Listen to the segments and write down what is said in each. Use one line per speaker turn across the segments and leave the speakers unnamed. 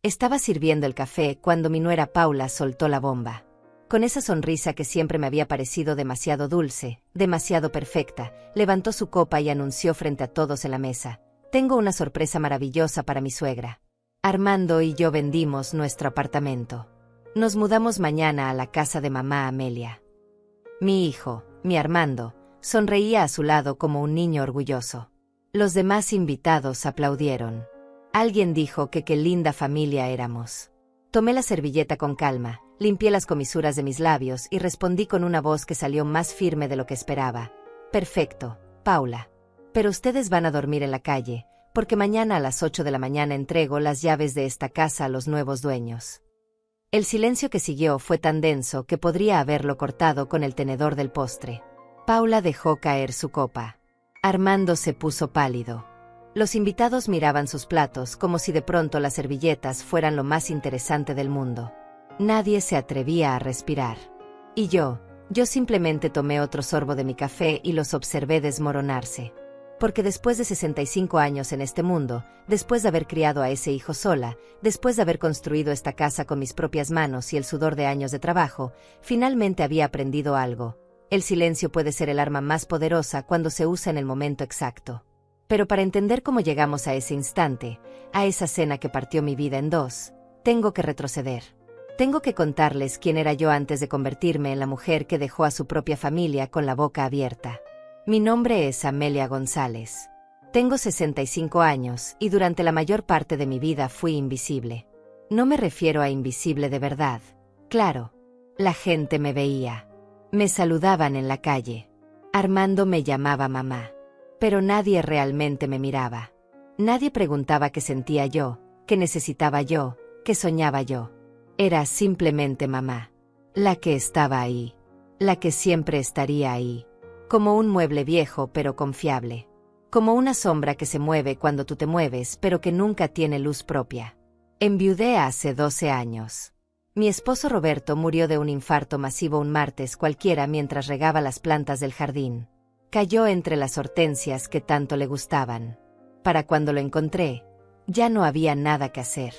Estaba sirviendo el café cuando mi nuera Paula soltó la bomba. Con esa sonrisa que siempre me había parecido demasiado dulce, demasiado perfecta, levantó su copa y anunció frente a todos en la mesa: «Tengo una sorpresa maravillosa para mi suegra. Armando y yo vendimos nuestro apartamento. Nos mudamos mañana a la casa de mamá Amelia». Mi hijo, mi Armando, sonreía a su lado como un niño orgulloso. Los demás invitados aplaudieron. Alguien dijo que qué linda familia éramos. Tomé la servilleta con calma, limpié las comisuras de mis labios y respondí con una voz que salió más firme de lo que esperaba: «Perfecto, Paula. Pero ustedes van a dormir en la calle, porque mañana a las 8 de la mañana entrego las llaves de esta casa a los nuevos dueños». El silencio que siguió fue tan denso que podría haberlo cortado con el tenedor del postre. Paula dejó caer su copa. Armando se puso pálido. Los invitados miraban sus platos como si de pronto las servilletas fueran lo más interesante del mundo. Nadie se atrevía a respirar. Y yo simplemente tomé otro sorbo de mi café y los observé desmoronarse. Porque después de 65 años en este mundo, después de haber criado a ese hijo sola, después de haber construido esta casa con mis propias manos y el sudor de años de trabajo, finalmente había aprendido algo. El silencio puede ser el arma más poderosa cuando se usa en el momento exacto. Pero para entender cómo llegamos a ese instante, a esa cena que partió mi vida en dos, tengo que retroceder. Tengo que contarles quién era yo antes de convertirme en la mujer que dejó a su propia familia con la boca abierta. Mi nombre es Amelia González. Tengo 65 años y durante la mayor parte de mi vida fui invisible. No me refiero a invisible de verdad. Claro, la gente me veía. Me saludaban en la calle. Armando me llamaba mamá. Pero nadie realmente me miraba. Nadie preguntaba qué sentía yo, qué necesitaba yo, qué soñaba yo. Era simplemente mamá. La que estaba ahí. La que siempre estaría ahí. Como un mueble viejo pero confiable. Como una sombra que se mueve cuando tú te mueves pero que nunca tiene luz propia. Enviudé hace 12 años. Mi esposo Roberto murió de un infarto masivo un martes cualquiera mientras regaba las plantas del jardín. Cayó entre las hortensias que tanto le gustaban. Para cuando lo encontré, ya no había nada que hacer.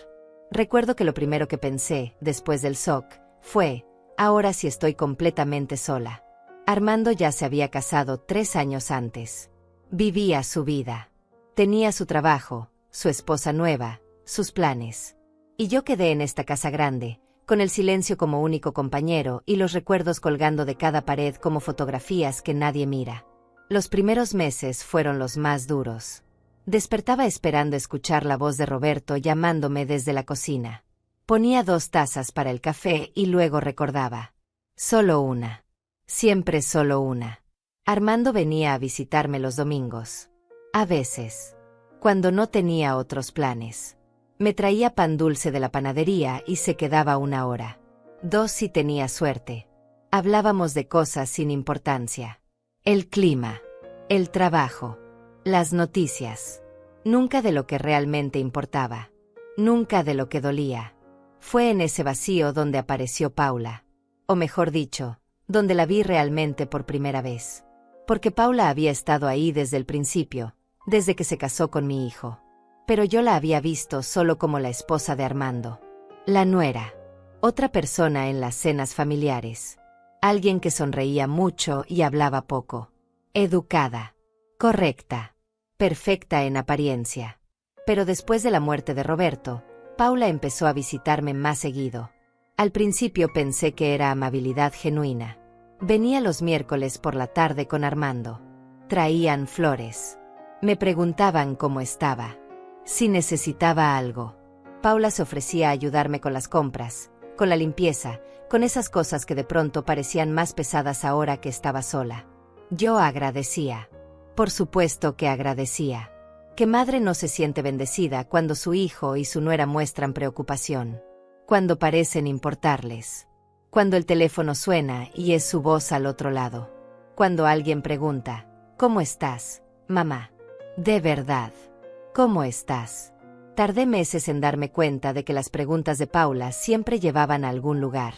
Recuerdo que lo primero que pensé, después del shock, fue: ahora sí estoy completamente sola. Armando ya se había casado 3 años antes. Vivía su vida. Tenía su trabajo, su esposa nueva, sus planes. Y yo quedé en esta casa grande, con el silencio como único compañero y los recuerdos colgando de cada pared como fotografías que nadie mira. Los primeros meses fueron los más duros. Despertaba esperando escuchar la voz de Roberto llamándome desde la cocina. Ponía 2 tazas para el café y luego recordaba: solo una. Siempre solo una. Armando venía a visitarme los domingos. A veces. Cuando no tenía otros planes. Me traía pan dulce de la panadería y se quedaba 1 hora. 2 si tenía suerte. Hablábamos de cosas sin importancia. El clima. El trabajo. Las noticias. Nunca de lo que realmente importaba. Nunca de lo que dolía. Fue en ese vacío donde apareció Paula. O mejor dicho, donde la vi realmente por primera vez. Porque Paula había estado ahí desde el principio, desde que se casó con mi hijo. Pero yo la había visto solo como la esposa de Armando. La nuera. Otra persona en las cenas familiares. Alguien que sonreía mucho y hablaba poco. Educada. Correcta. Perfecta en apariencia. Pero después de la muerte de Roberto, Paula empezó a visitarme más seguido. Al principio pensé que era amabilidad genuina. Venía los miércoles por la tarde con Armando. Traían flores. Me preguntaban cómo estaba. Si necesitaba algo. Paula se ofrecía a ayudarme con las compras, con la limpieza, con esas cosas que de pronto parecían más pesadas ahora que estaba sola. Yo agradecía. Por supuesto que agradecía. ¿Qué madre no se siente bendecida cuando su hijo y su nuera muestran preocupación? Cuando parecen importarles. Cuando el teléfono suena y es su voz al otro lado. Cuando alguien pregunta: ¿cómo estás, mamá? De verdad. ¿Cómo estás? Tardé meses en darme cuenta de que las preguntas de Paula siempre llevaban a algún lugar.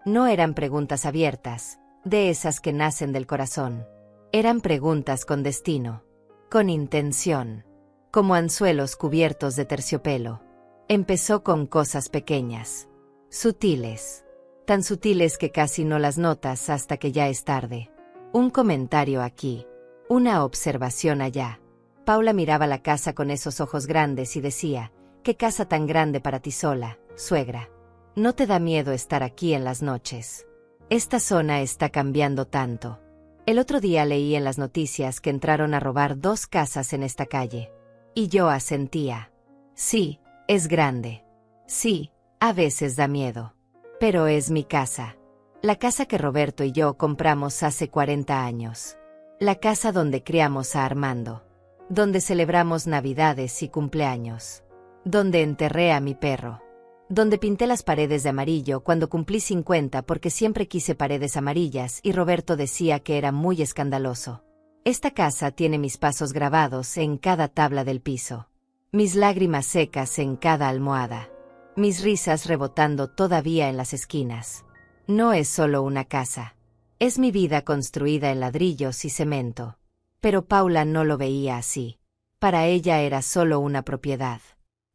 No eran preguntas abiertas, de esas que nacen del corazón. Eran preguntas con destino. Con intención. Como anzuelos cubiertos de terciopelo. Empezó con cosas pequeñas, sutiles, tan sutiles que casi no las notas hasta que ya es tarde. Un comentario aquí, una observación allá. Paula miraba la casa con esos ojos grandes y decía, «¿Qué casa tan grande para ti sola, suegra? ¿No te da miedo estar aquí en las noches? Esta zona está cambiando tanto». El otro día leí en las noticias que entraron a robar 2 casas en esta calle. Y yo asentía. Sí, es grande. Sí, a veces da miedo. Pero es mi casa. La casa que Roberto y yo compramos hace 40 años. La casa donde criamos a Armando. Donde celebramos Navidades y cumpleaños. Donde enterré a mi perro. Donde pinté las paredes de amarillo cuando cumplí 50 porque siempre quise paredes amarillas y Roberto decía que era muy escandaloso. Esta casa tiene mis pasos grabados en cada tabla del piso. Mis lágrimas secas en cada almohada. Mis risas rebotando todavía en las esquinas. No es solo una casa. Es mi vida construida en ladrillos y cemento. Pero Paula no lo veía así. Para ella era solo una propiedad.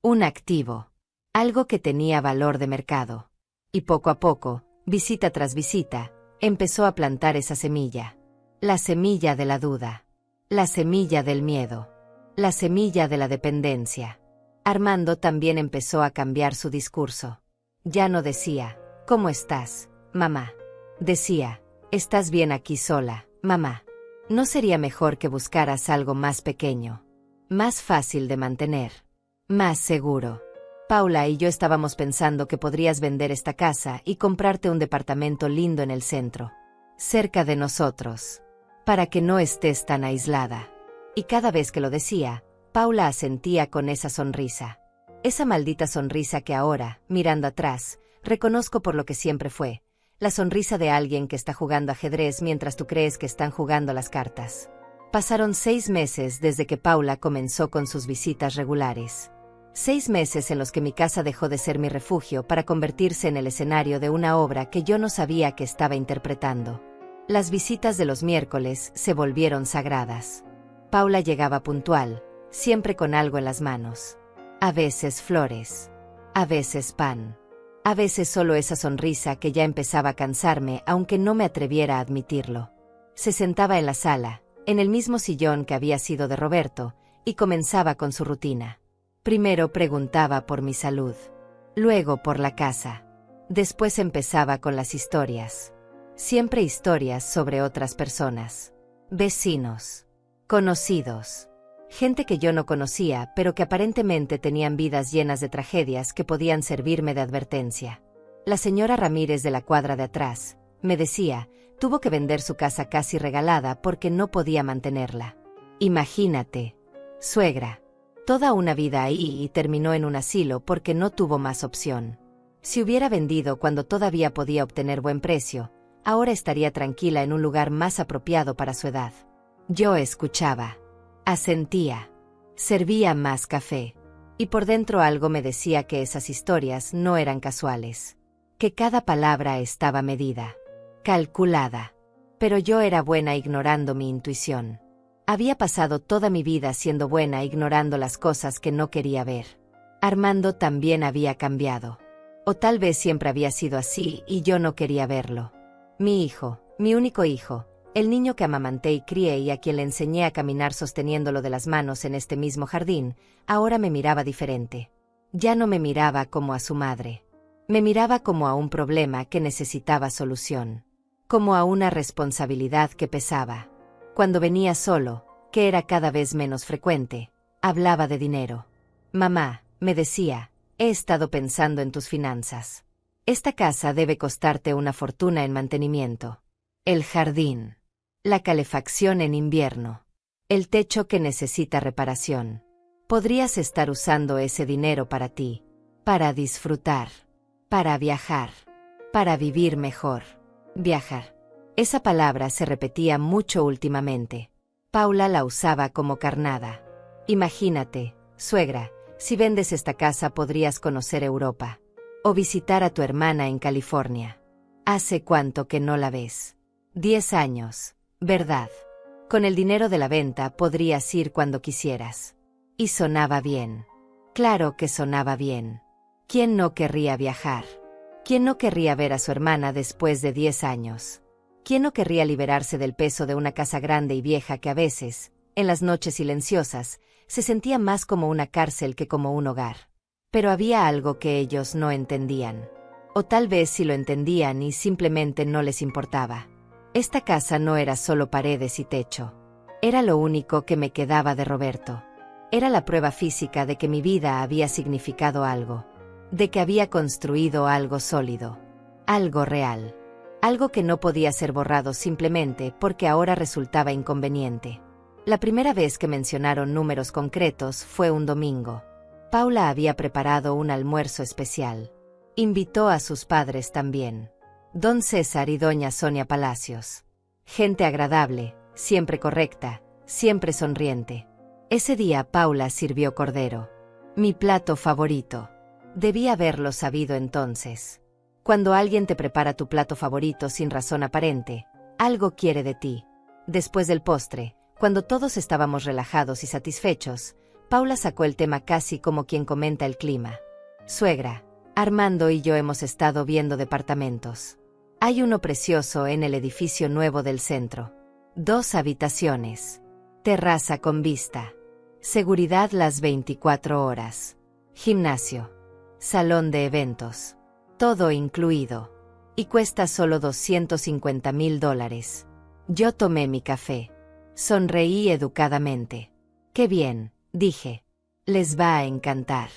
Un activo. Algo que tenía valor de mercado. Y poco a poco, visita tras visita, empezó a plantar esa semilla. La semilla de la duda. La semilla del miedo. La semilla de la dependencia. Armando también empezó a cambiar su discurso. Ya no decía, «¿Cómo estás, mamá?». Decía, «¿Estás bien aquí sola, mamá? ¿No sería mejor que buscaras algo más pequeño? Más fácil de mantener. Más seguro». Paula y yo estábamos pensando que podrías vender esta casa y comprarte un departamento lindo en el centro. Cerca de nosotros. Para que no estés tan aislada. Y cada vez que lo decía, Paula asentía con esa sonrisa. Esa maldita sonrisa que ahora, mirando atrás, reconozco por lo que siempre fue. La sonrisa de alguien que está jugando ajedrez mientras tú crees que están jugando las cartas. Pasaron 6 meses desde que Paula comenzó con sus visitas regulares. 6 meses en los que mi casa dejó de ser mi refugio para convertirse en el escenario de una obra que yo no sabía que estaba interpretando. Las visitas de los miércoles se volvieron sagradas. Paula llegaba puntual, siempre con algo en las manos. A veces flores. A veces pan. A veces solo esa sonrisa que ya empezaba a cansarme aunque no me atreviera a admitirlo. Se sentaba en la sala, en el mismo sillón que había sido de Roberto, y comenzaba con su rutina. Primero preguntaba por mi salud. Luego por la casa. Después empezaba con las historias. Siempre historias sobre otras personas. Vecinos. Conocidos. Gente que yo no conocía, pero que aparentemente tenían vidas llenas de tragedias que podían servirme de advertencia. La señora Ramírez de la cuadra de atrás, me decía, tuvo que vender su casa casi regalada porque no podía mantenerla. Imagínate, suegra. Toda una vida ahí y terminó en un asilo porque no tuvo más opción. Si hubiera vendido cuando todavía podía obtener buen precio, ahora estaría tranquila en un lugar más apropiado para su edad. Yo escuchaba. Asentía. Servía más café. Y por dentro algo me decía que esas historias no eran casuales. Que cada palabra estaba medida. Calculada. Pero yo era buena ignorando mi intuición. Había pasado toda mi vida siendo buena ignorando las cosas que no quería ver. Armando también había cambiado. O tal vez siempre había sido así y yo no quería verlo. Mi hijo, mi único hijo, el niño que amamanté y crié y a quien le enseñé a caminar sosteniéndolo de las manos en este mismo jardín, ahora me miraba diferente. Ya no me miraba como a su madre. Me miraba como a un problema que necesitaba solución. Como a una responsabilidad que pesaba. Cuando venía solo, que era cada vez menos frecuente, hablaba de dinero. Mamá, me decía, he estado pensando en tus finanzas. Esta casa debe costarte una fortuna en mantenimiento. El jardín. La calefacción en invierno. El techo que necesita reparación. Podrías estar usando ese dinero para ti. Para disfrutar. Para viajar. Para vivir mejor. Viajar. Esa palabra se repetía mucho últimamente. Paula la usaba como carnada. Imagínate, suegra, si vendes esta casa podrías conocer Europa. O visitar a tu hermana en California. ¿Hace cuánto que no la ves? 10 años, ¿verdad? Con el dinero de la venta podrías ir cuando quisieras. Y sonaba bien. Claro que sonaba bien. ¿Quién no querría viajar? ¿Quién no querría ver a su hermana después de 10 años? ¿Quién no querría liberarse del peso de una casa grande y vieja que a veces, en las noches silenciosas, se sentía más como una cárcel que como un hogar? Pero había algo que ellos no entendían. O tal vez sí lo entendían y simplemente no les importaba. Esta casa no era solo paredes y techo. Era lo único que me quedaba de Roberto. Era la prueba física de que mi vida había significado algo. De que había construido algo sólido. Algo real. Algo que no podía ser borrado simplemente porque ahora resultaba inconveniente. La primera vez que mencionaron números concretos fue un domingo. Paula había preparado un almuerzo especial. Invitó a sus padres también. Don César y doña Sonia Palacios. Gente agradable, siempre correcta, siempre sonriente. Ese día Paula sirvió cordero. Mi plato favorito. Debí haberlo sabido entonces. Cuando alguien te prepara tu plato favorito sin razón aparente, algo quiere de ti. Después del postre, cuando todos estábamos relajados y satisfechos, Paula sacó el tema casi como quien comenta el clima. Suegra, Armando y yo hemos estado viendo departamentos. Hay uno precioso en el edificio nuevo del centro. 2 habitaciones. Terraza con vista. Seguridad las 24 horas. Gimnasio. Salón de eventos. Todo incluido. Y cuesta solo $250,000. Yo tomé mi café. Sonreí educadamente. Qué bien, dije. Les va a encantar.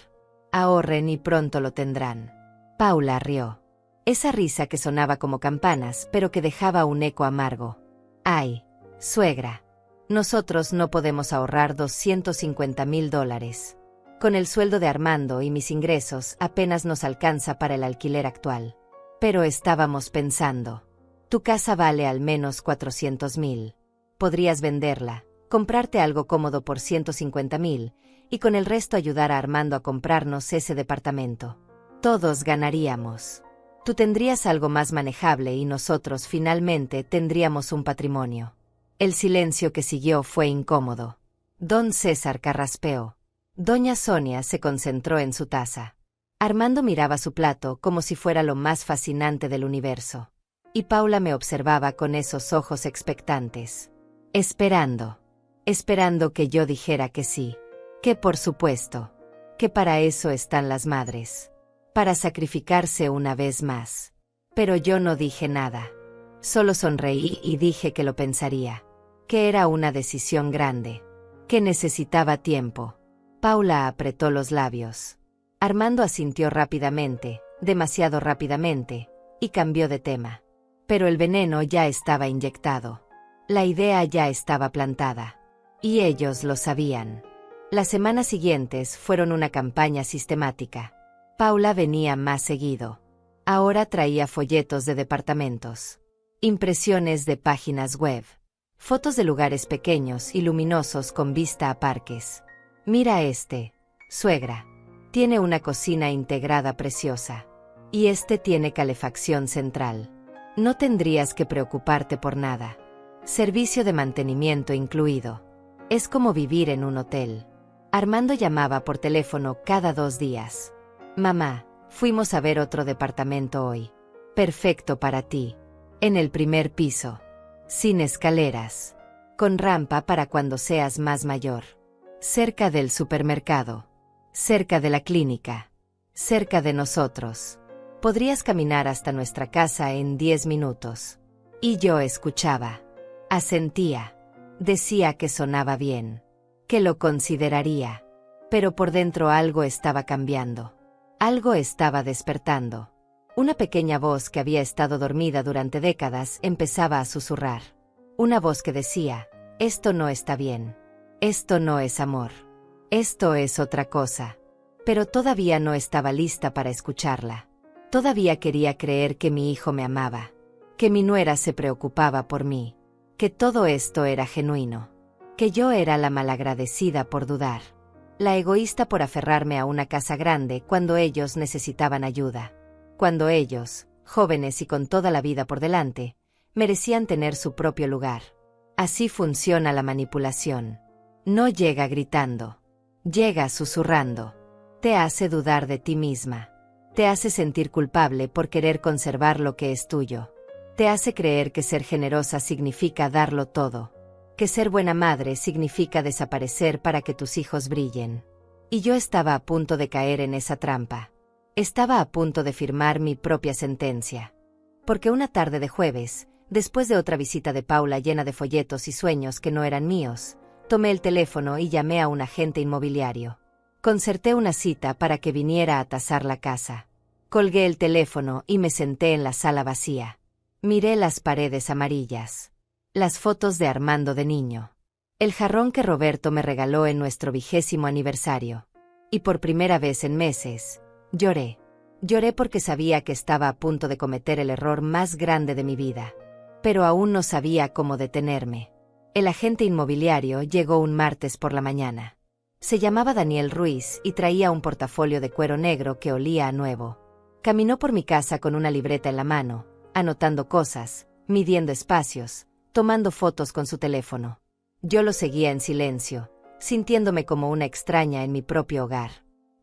Ahorren y pronto lo tendrán. Paula rió. Esa risa que sonaba como campanas, pero que dejaba un eco amargo. Ay, suegra. Nosotros no podemos ahorrar $250,000. Con el sueldo de Armando y mis ingresos apenas nos alcanza para el alquiler actual. Pero estábamos pensando. Tu casa vale al menos $400,000. Podrías venderla, comprarte algo cómodo por $150,000, y con el resto ayudar a Armando a comprarnos ese departamento. Todos ganaríamos. Tú tendrías algo más manejable y nosotros finalmente tendríamos un patrimonio. El silencio que siguió fue incómodo. Don César carraspeó. Doña Sonia se concentró en su taza. Armando miraba su plato como si fuera lo más fascinante del universo. Y Paula me observaba con esos ojos expectantes. Esperando. Esperando que yo dijera que sí. Que por supuesto. Que para eso están las madres. Para sacrificarse una vez más. Pero yo no dije nada. Solo sonreí y dije que lo pensaría. Que era una decisión grande. Que necesitaba tiempo. Paula apretó los labios. Armando asintió rápidamente, demasiado rápidamente, y cambió de tema. Pero el veneno ya estaba inyectado. La idea ya estaba plantada. Y ellos lo sabían. Las semanas siguientes fueron una campaña sistemática. Paula venía más seguido. Ahora traía folletos de departamentos. Impresiones de páginas web. Fotos de lugares pequeños y luminosos con vista a parques. Mira este, suegra. Tiene una cocina integrada preciosa. Y este tiene calefacción central. No tendrías que preocuparte por nada. Servicio de mantenimiento incluido. Es como vivir en un hotel. Armando llamaba por teléfono cada 2 días. Mamá, fuimos a ver otro departamento hoy. Perfecto para ti. En el primer piso. Sin escaleras. Con rampa para cuando seas más mayor. Cerca del supermercado. Cerca de la clínica. Cerca de nosotros. Podrías caminar hasta nuestra casa en 10 minutos. Y yo escuchaba. Asentía. Decía que sonaba bien. Que lo consideraría. Pero por dentro algo estaba cambiando. Algo estaba despertando. Una pequeña voz que había estado dormida durante décadas empezaba a susurrar. Una voz que decía, esto no está bien. Esto no es amor. Esto es otra cosa. Pero todavía no estaba lista para escucharla. Todavía quería creer que mi hijo me amaba. Que mi nuera se preocupaba por mí. Que todo esto era genuino. Que yo era la malagradecida por dudar. La egoísta por aferrarme a una casa grande cuando ellos necesitaban ayuda. Cuando ellos, jóvenes y con toda la vida por delante, merecían tener su propio lugar. Así funciona la manipulación. No llega gritando. Llega susurrando. Te hace dudar de ti misma. Te hace sentir culpable por querer conservar lo que es tuyo. Te hace creer que ser generosa significa darlo todo. Que ser buena madre significa desaparecer para que tus hijos brillen. Y yo estaba a punto de caer en esa trampa. Estaba a punto de firmar mi propia sentencia. Porque una tarde de jueves, después de otra visita de Paula llena de folletos y sueños que no eran míos, tomé el teléfono y llamé a un agente inmobiliario. Concerté una cita para que viniera a tasar la casa. Colgué el teléfono y me senté en la sala vacía. Miré las paredes amarillas. Las fotos de Armando de niño. El jarrón que Roberto me regaló en nuestro 20º aniversario. Y por primera vez en meses, lloré. Lloré porque sabía que estaba a punto de cometer el error más grande de mi vida. Pero aún no sabía cómo detenerme. El agente inmobiliario llegó un martes por la mañana. Se llamaba Daniel Ruiz y traía un portafolio de cuero negro que olía a nuevo. Caminó por mi casa con una libreta en la mano, anotando cosas, midiendo espacios, tomando fotos con su teléfono. Yo lo seguía en silencio, sintiéndome como una extraña en mi propio hogar.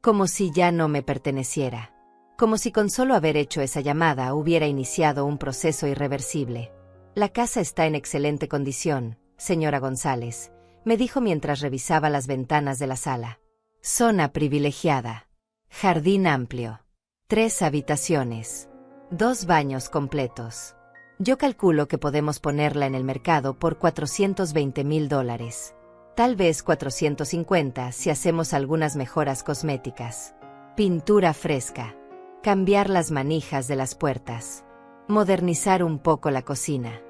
Como si ya no me perteneciera. Como si con solo haber hecho esa llamada hubiera iniciado un proceso irreversible. La casa está en excelente condición, señora González, me dijo mientras revisaba las ventanas de la sala. Zona privilegiada. Jardín amplio. 3 habitaciones. 2 baños completos. Yo calculo que podemos ponerla en el mercado por $420,000. Tal vez 450 si hacemos algunas mejoras cosméticas. Pintura fresca. Cambiar las manijas de las puertas. Modernizar un poco la cocina.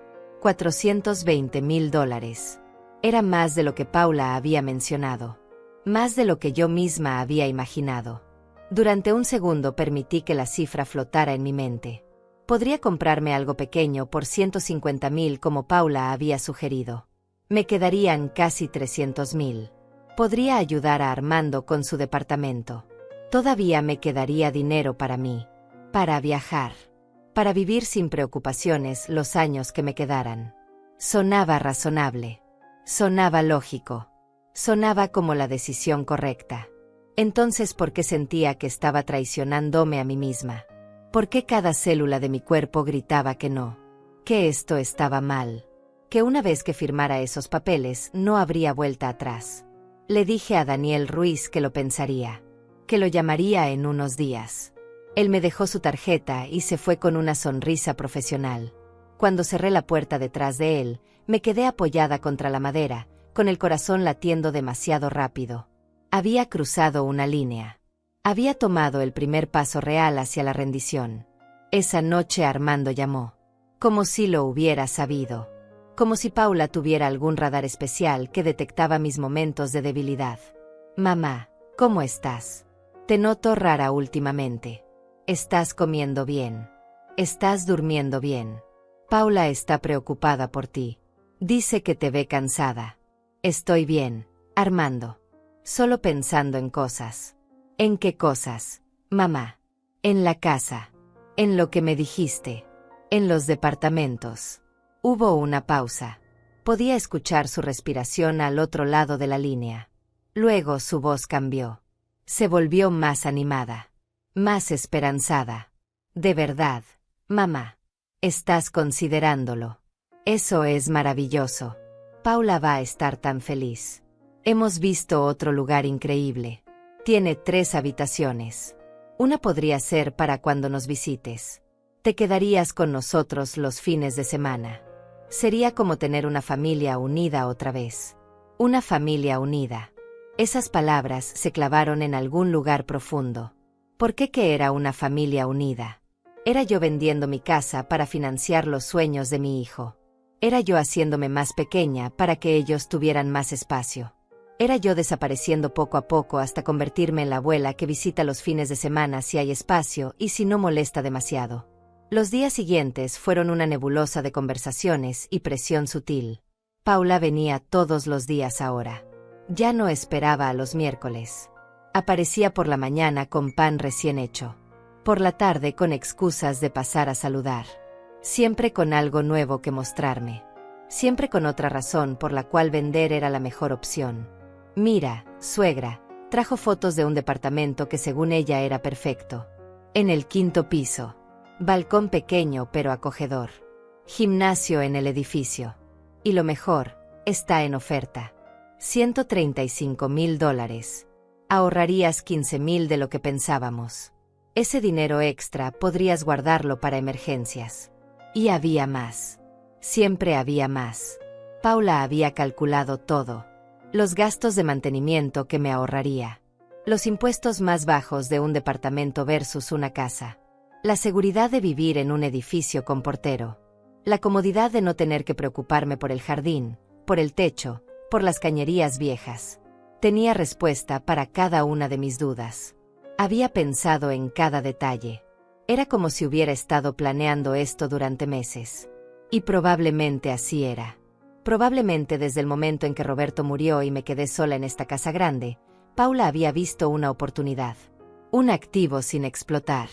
$420,000. Era más de lo que Paula había mencionado. Más de lo que yo misma había imaginado. Durante un segundo permití que la cifra flotara en mi mente. Podría comprarme algo pequeño por $150,000 como Paula había sugerido. Me quedarían casi $300,000. Podría ayudar a Armando con su departamento. Todavía me quedaría dinero para mí. Para viajar. Para vivir sin preocupaciones los años que me quedaran. Sonaba razonable. Sonaba lógico. Sonaba como la decisión correcta. Entonces, ¿por qué sentía que estaba traicionándome a mí misma? ¿Por qué cada célula de mi cuerpo gritaba que no? Que esto estaba mal. Que una vez que firmara esos papeles no habría vuelta atrás. Le dije a Daniel Ruiz que lo pensaría. Que lo llamaría en unos días. Él me dejó su tarjeta y se fue con una sonrisa profesional. Cuando cerré la puerta detrás de él, me quedé apoyada contra la madera, con el corazón latiendo demasiado rápido. Había cruzado una línea. Había tomado el primer paso real hacia la rendición. Esa noche Armando llamó. Como si lo hubiera sabido. Como si Paula tuviera algún radar especial que detectaba mis momentos de debilidad. Mamá, ¿cómo estás? Te noto rara últimamente. ¿Estás comiendo bien? ¿Estás durmiendo bien? Paula está preocupada por ti. Dice que te ve cansada. Estoy bien, Armando. Solo pensando en cosas. ¿En qué cosas, mamá? En la casa. En lo que me dijiste. En los departamentos. Hubo una pausa. Podía escuchar su respiración al otro lado de la línea. Luego su voz cambió. Se volvió más animada. Más esperanzada. De verdad, mamá. Estás considerándolo. Eso es maravilloso. Paula va a estar tan feliz. Hemos visto otro lugar increíble. Tiene 3 habitaciones. Una podría ser para cuando nos visites. Te quedarías con nosotros los fines de semana. Sería como tener una familia unida otra vez. Una familia unida. Esas palabras se clavaron en algún lugar profundo. ¿Por qué que era una familia unida? Era yo vendiendo mi casa para financiar los sueños de mi hijo. Era yo haciéndome más pequeña para que ellos tuvieran más espacio. Era yo desapareciendo poco a poco hasta convertirme en la abuela que visita los fines de semana si hay espacio y si no molesta demasiado. Los días siguientes fueron una nebulosa de conversaciones y presión sutil. Paula venía todos los días ahora. Ya no esperaba a los miércoles. Aparecía por la mañana con pan recién hecho. Por la tarde con excusas de pasar a saludar. Siempre con algo nuevo que mostrarme. Siempre con otra razón por la cual vender era la mejor opción. Mira, suegra, Trajo fotos de un departamento que según ella era perfecto. En el 5º piso. Balcón pequeño pero acogedor. Gimnasio en el edificio. Y lo mejor, está en oferta. $135,000. Ahorrarías 15,000 de lo que pensábamos. Ese dinero extra podrías guardarlo para emergencias. Y había más. Siempre había más. Paula había calculado todo. Los gastos de mantenimiento que me ahorraría. Los impuestos más bajos de un departamento versus una casa. La seguridad de vivir en un edificio con portero. La comodidad de no tener que preocuparme por el jardín, por el techo, por las cañerías viejas. Tenía respuesta para cada una de mis dudas. Había pensado en cada detalle. Era como si hubiera estado planeando esto durante meses. Y probablemente así era. Probablemente desde el momento en que Roberto murió y me quedé sola en esta casa grande, Paula había visto una oportunidad. Un activo sin explotar.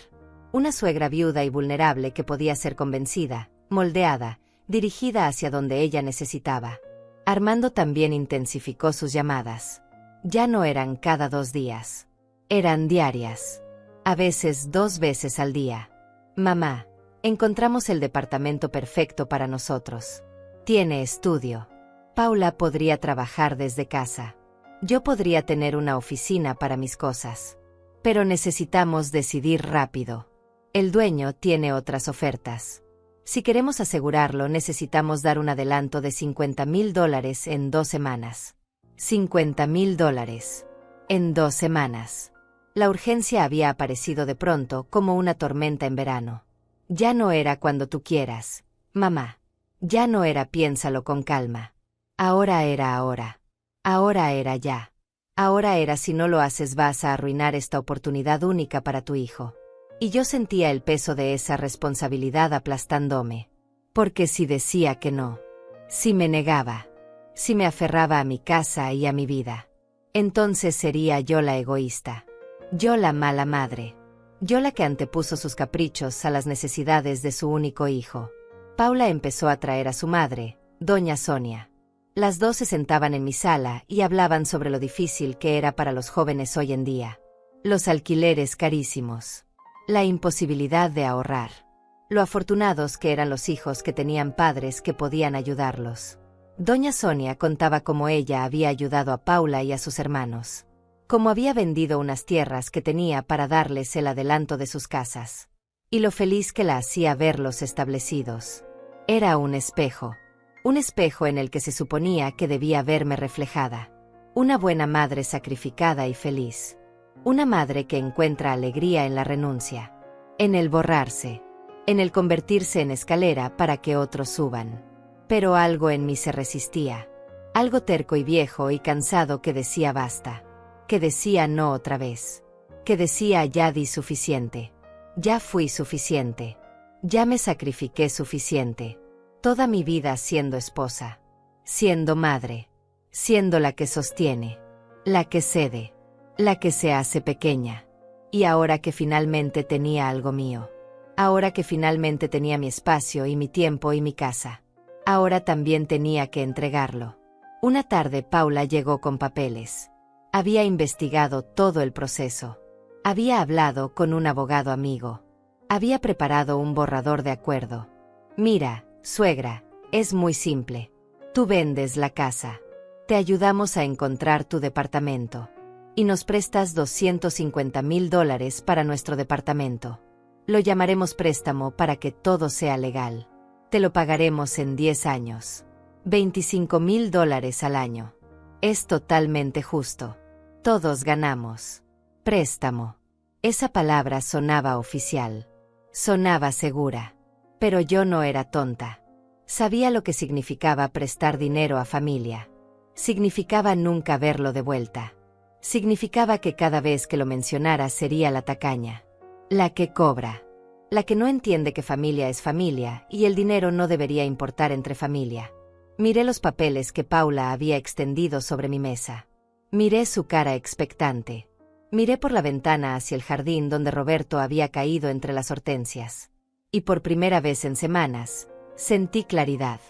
Una suegra viuda y vulnerable que podía ser convencida, moldeada, dirigida hacia donde ella necesitaba. Armando también intensificó sus llamadas. Ya no eran cada 2 días. Eran diarias. A veces 2 veces al día. Mamá, encontramos el departamento perfecto para nosotros. Tiene estudio. Paula podría trabajar desde casa. Yo podría tener una oficina para mis cosas. Pero necesitamos decidir rápido. El dueño tiene otras ofertas. Si queremos asegurarlo, necesitamos dar un adelanto de $50,000 en 2 semanas. $50,000. En 2 semanas. La urgencia había aparecido de pronto como una tormenta en verano. Ya no era cuando tú quieras, mamá. Ya no era piénsalo con calma. Ahora era ahora. Ahora era ya. Ahora era si no lo haces vas a arruinar esta oportunidad única para tu hijo. Y yo sentía el peso de esa responsabilidad aplastándome. Porque si decía que no, si me negaba, si me aferraba a mi casa y a mi vida, entonces sería yo la egoísta. Yo la mala madre. Yo la que antepuso sus caprichos a las necesidades de su único hijo. Paula empezó a traer a su madre, doña Sonia. Las 2 se sentaban en mi sala y hablaban sobre lo difícil que era para los jóvenes hoy en día. Los alquileres carísimos. La imposibilidad de ahorrar. Lo afortunados que eran los hijos que tenían padres que podían ayudarlos. Doña Sonia contaba cómo ella había ayudado a Paula y a sus hermanos. Cómo había vendido unas tierras que tenía para darles el adelanto de sus casas. Y lo feliz que la hacía verlos establecidos. Era un espejo en el que se suponía que debía verme reflejada. Una buena madre sacrificada y feliz. Una madre que encuentra alegría en la renuncia. En el borrarse. En el convertirse en escalera para que otros suban. Pero algo en mí se resistía. Algo terco y viejo y cansado que decía basta. Que decía no otra vez. Que decía ya di suficiente. Ya fui suficiente. Ya me sacrifiqué suficiente. Toda mi vida siendo esposa. Siendo madre. Siendo la que sostiene. La que cede. La que se hace pequeña. Y ahora que finalmente tenía algo mío. Ahora que finalmente tenía mi espacio y mi tiempo y mi casa. Ahora también tenía que entregarlo. Una tarde Paula llegó con papeles. Había investigado todo el proceso. Había hablado con un abogado amigo. Había preparado un borrador de acuerdo. Mira, suegra, es muy simple. Tú vendes la casa. Te ayudamos a encontrar tu departamento. Y nos prestas $250,000 para nuestro departamento. Lo llamaremos préstamo para que todo sea legal. Te lo pagaremos en 10 años. $25,000 al año. Es totalmente justo. Todos ganamos. Préstamo. Esa palabra sonaba oficial. Sonaba segura. Pero yo no era tonta. Sabía lo que significaba prestar dinero a familia. Significaba nunca verlo de vuelta. Significaba que cada vez que lo mencionara sería la tacaña. La que cobra. La que no entiende que familia es familia y el dinero no debería importar entre familia. Miré los papeles que Paula había extendido sobre mi mesa. Miré su cara expectante. Miré por la ventana hacia el jardín donde Roberto había caído entre las hortensias. Y por primera vez en semanas, sentí claridad.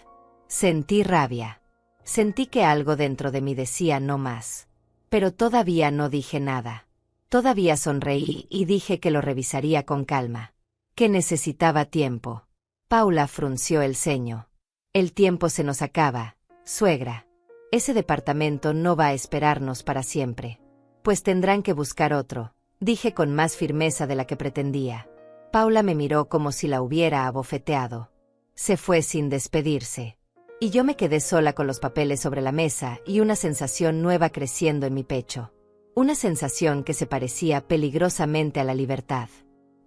Sentí rabia. Sentí que algo dentro de mí decía no más. Pero todavía no dije nada. Todavía sonreí y dije que lo revisaría con calma. Que necesitaba tiempo. Paula frunció el ceño. El tiempo se nos acaba, suegra. Ese departamento no va a esperarnos para siempre. Pues tendrán que buscar otro, dije con más firmeza de la que pretendía. Paula me miró como si la hubiera abofeteado. Se fue sin despedirse. Y yo me quedé sola con los papeles sobre la mesa y una sensación nueva creciendo en mi pecho. Una sensación que se parecía peligrosamente a la libertad.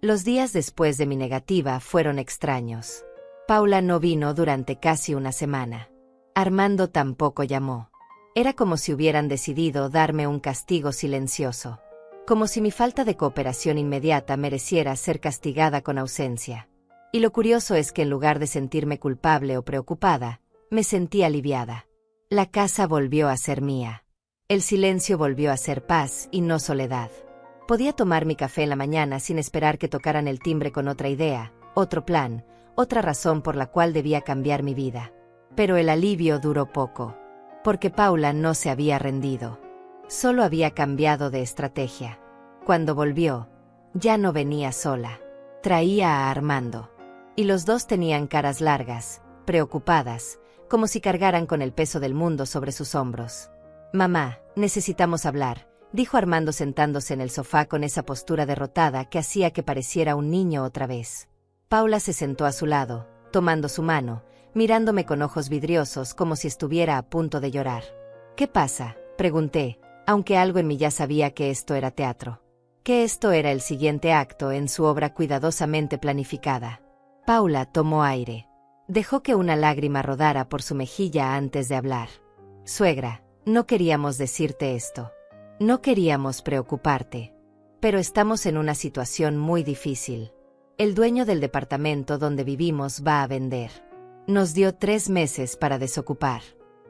Los días después de mi negativa fueron extraños. Paula no vino durante casi una semana. Armando tampoco llamó. Era como si hubieran decidido darme un castigo silencioso. Como si mi falta de cooperación inmediata mereciera ser castigada con ausencia. Y lo curioso es que en lugar de sentirme culpable o preocupada, me sentí aliviada. La casa volvió a ser mía. El silencio volvió a ser paz y no soledad. Podía tomar mi café en la mañana sin esperar que tocaran el timbre con otra idea, otro plan, otra razón por la cual debía cambiar mi vida. Pero el alivio duró poco. Porque Paula no se había rendido. Solo había cambiado de estrategia. Cuando volvió, ya no venía sola. Traía a Armando. Y los dos tenían caras largas, preocupadas, como si cargaran con el peso del mundo sobre sus hombros. «Mamá, necesitamos hablar», dijo Armando sentándose en el sofá con esa postura derrotada que hacía que pareciera un niño otra vez. Paula se sentó a su lado, tomando su mano, mirándome con ojos vidriosos como si estuviera a punto de llorar. «¿Qué pasa?», pregunté, aunque algo en mí ya sabía que esto era teatro. Que esto era el siguiente acto en su obra cuidadosamente planificada. Paula tomó aire. Dejó que una lágrima rodara por su mejilla antes de hablar. «Suegra, no queríamos decirte esto. No queríamos preocuparte. Pero estamos en una situación muy difícil. El dueño del departamento donde vivimos va a vender. Nos dio 3 meses para desocupar.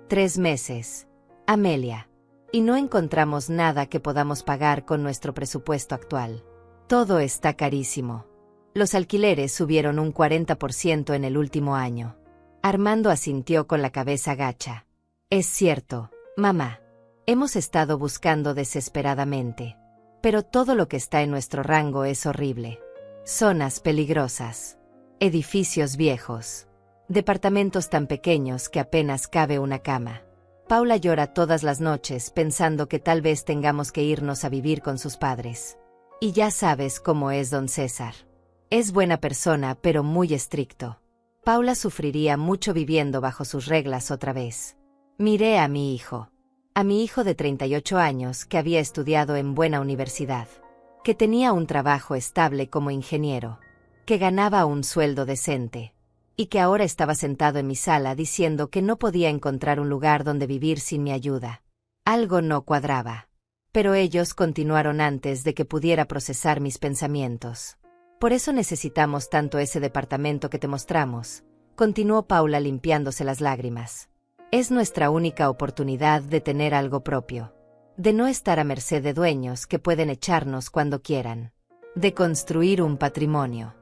3 meses. Amelia. Y no encontramos nada que podamos pagar con nuestro presupuesto actual. Todo está carísimo. Los alquileres subieron un 40% en el último año». Armando asintió con la cabeza gacha. «Es cierto, mamá. Hemos estado buscando desesperadamente. Pero todo lo que está en nuestro rango es horrible. Zonas peligrosas. Edificios viejos. Departamentos tan pequeños que apenas cabe una cama. Paula llora todas las noches pensando que tal vez tengamos que irnos a vivir con sus padres. Y ya sabes cómo es don César. Es buena persona pero muy estricto. Paula sufriría mucho viviendo bajo sus reglas otra vez. Miré a mi hijo de 38 años que había estudiado en buena universidad, que tenía un trabajo estable como ingeniero, que ganaba un sueldo decente, y que ahora estaba sentado en mi sala diciendo que no podía encontrar un lugar donde vivir sin mi ayuda. Algo no cuadraba. Pero ellos continuaron antes de que pudiera procesar mis pensamientos. «Por eso necesitamos tanto ese departamento que te mostramos», continuó Paula limpiándose las lágrimas. «Es nuestra única oportunidad de tener algo propio. De no estar a merced de dueños que pueden echarnos cuando quieran. De construir un patrimonio.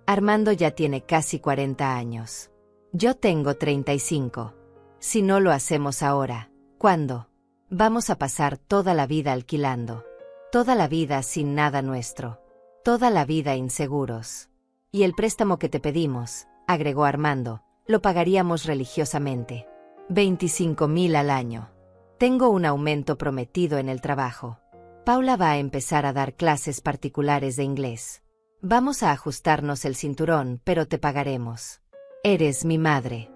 Armando ya tiene casi 40 años. Yo tengo 35. Si no lo hacemos ahora, ¿cuándo? Vamos a pasar toda la vida alquilando. Toda la vida sin nada nuestro. Toda la vida inseguros. Y el préstamo que te pedimos», agregó Armando, «lo pagaríamos religiosamente. 25.000 al año. Tengo un aumento prometido en el trabajo. Paula va a empezar a dar clases particulares de inglés. Vamos a ajustarnos el cinturón, pero te pagaremos. Eres mi madre.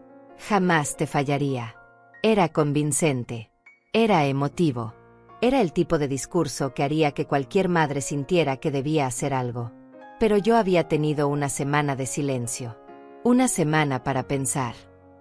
Jamás te fallaría». Era convincente. Era emotivo. Era el tipo de discurso que haría que cualquier madre sintiera que debía hacer algo. Pero yo había tenido una semana de silencio. Una semana para pensar.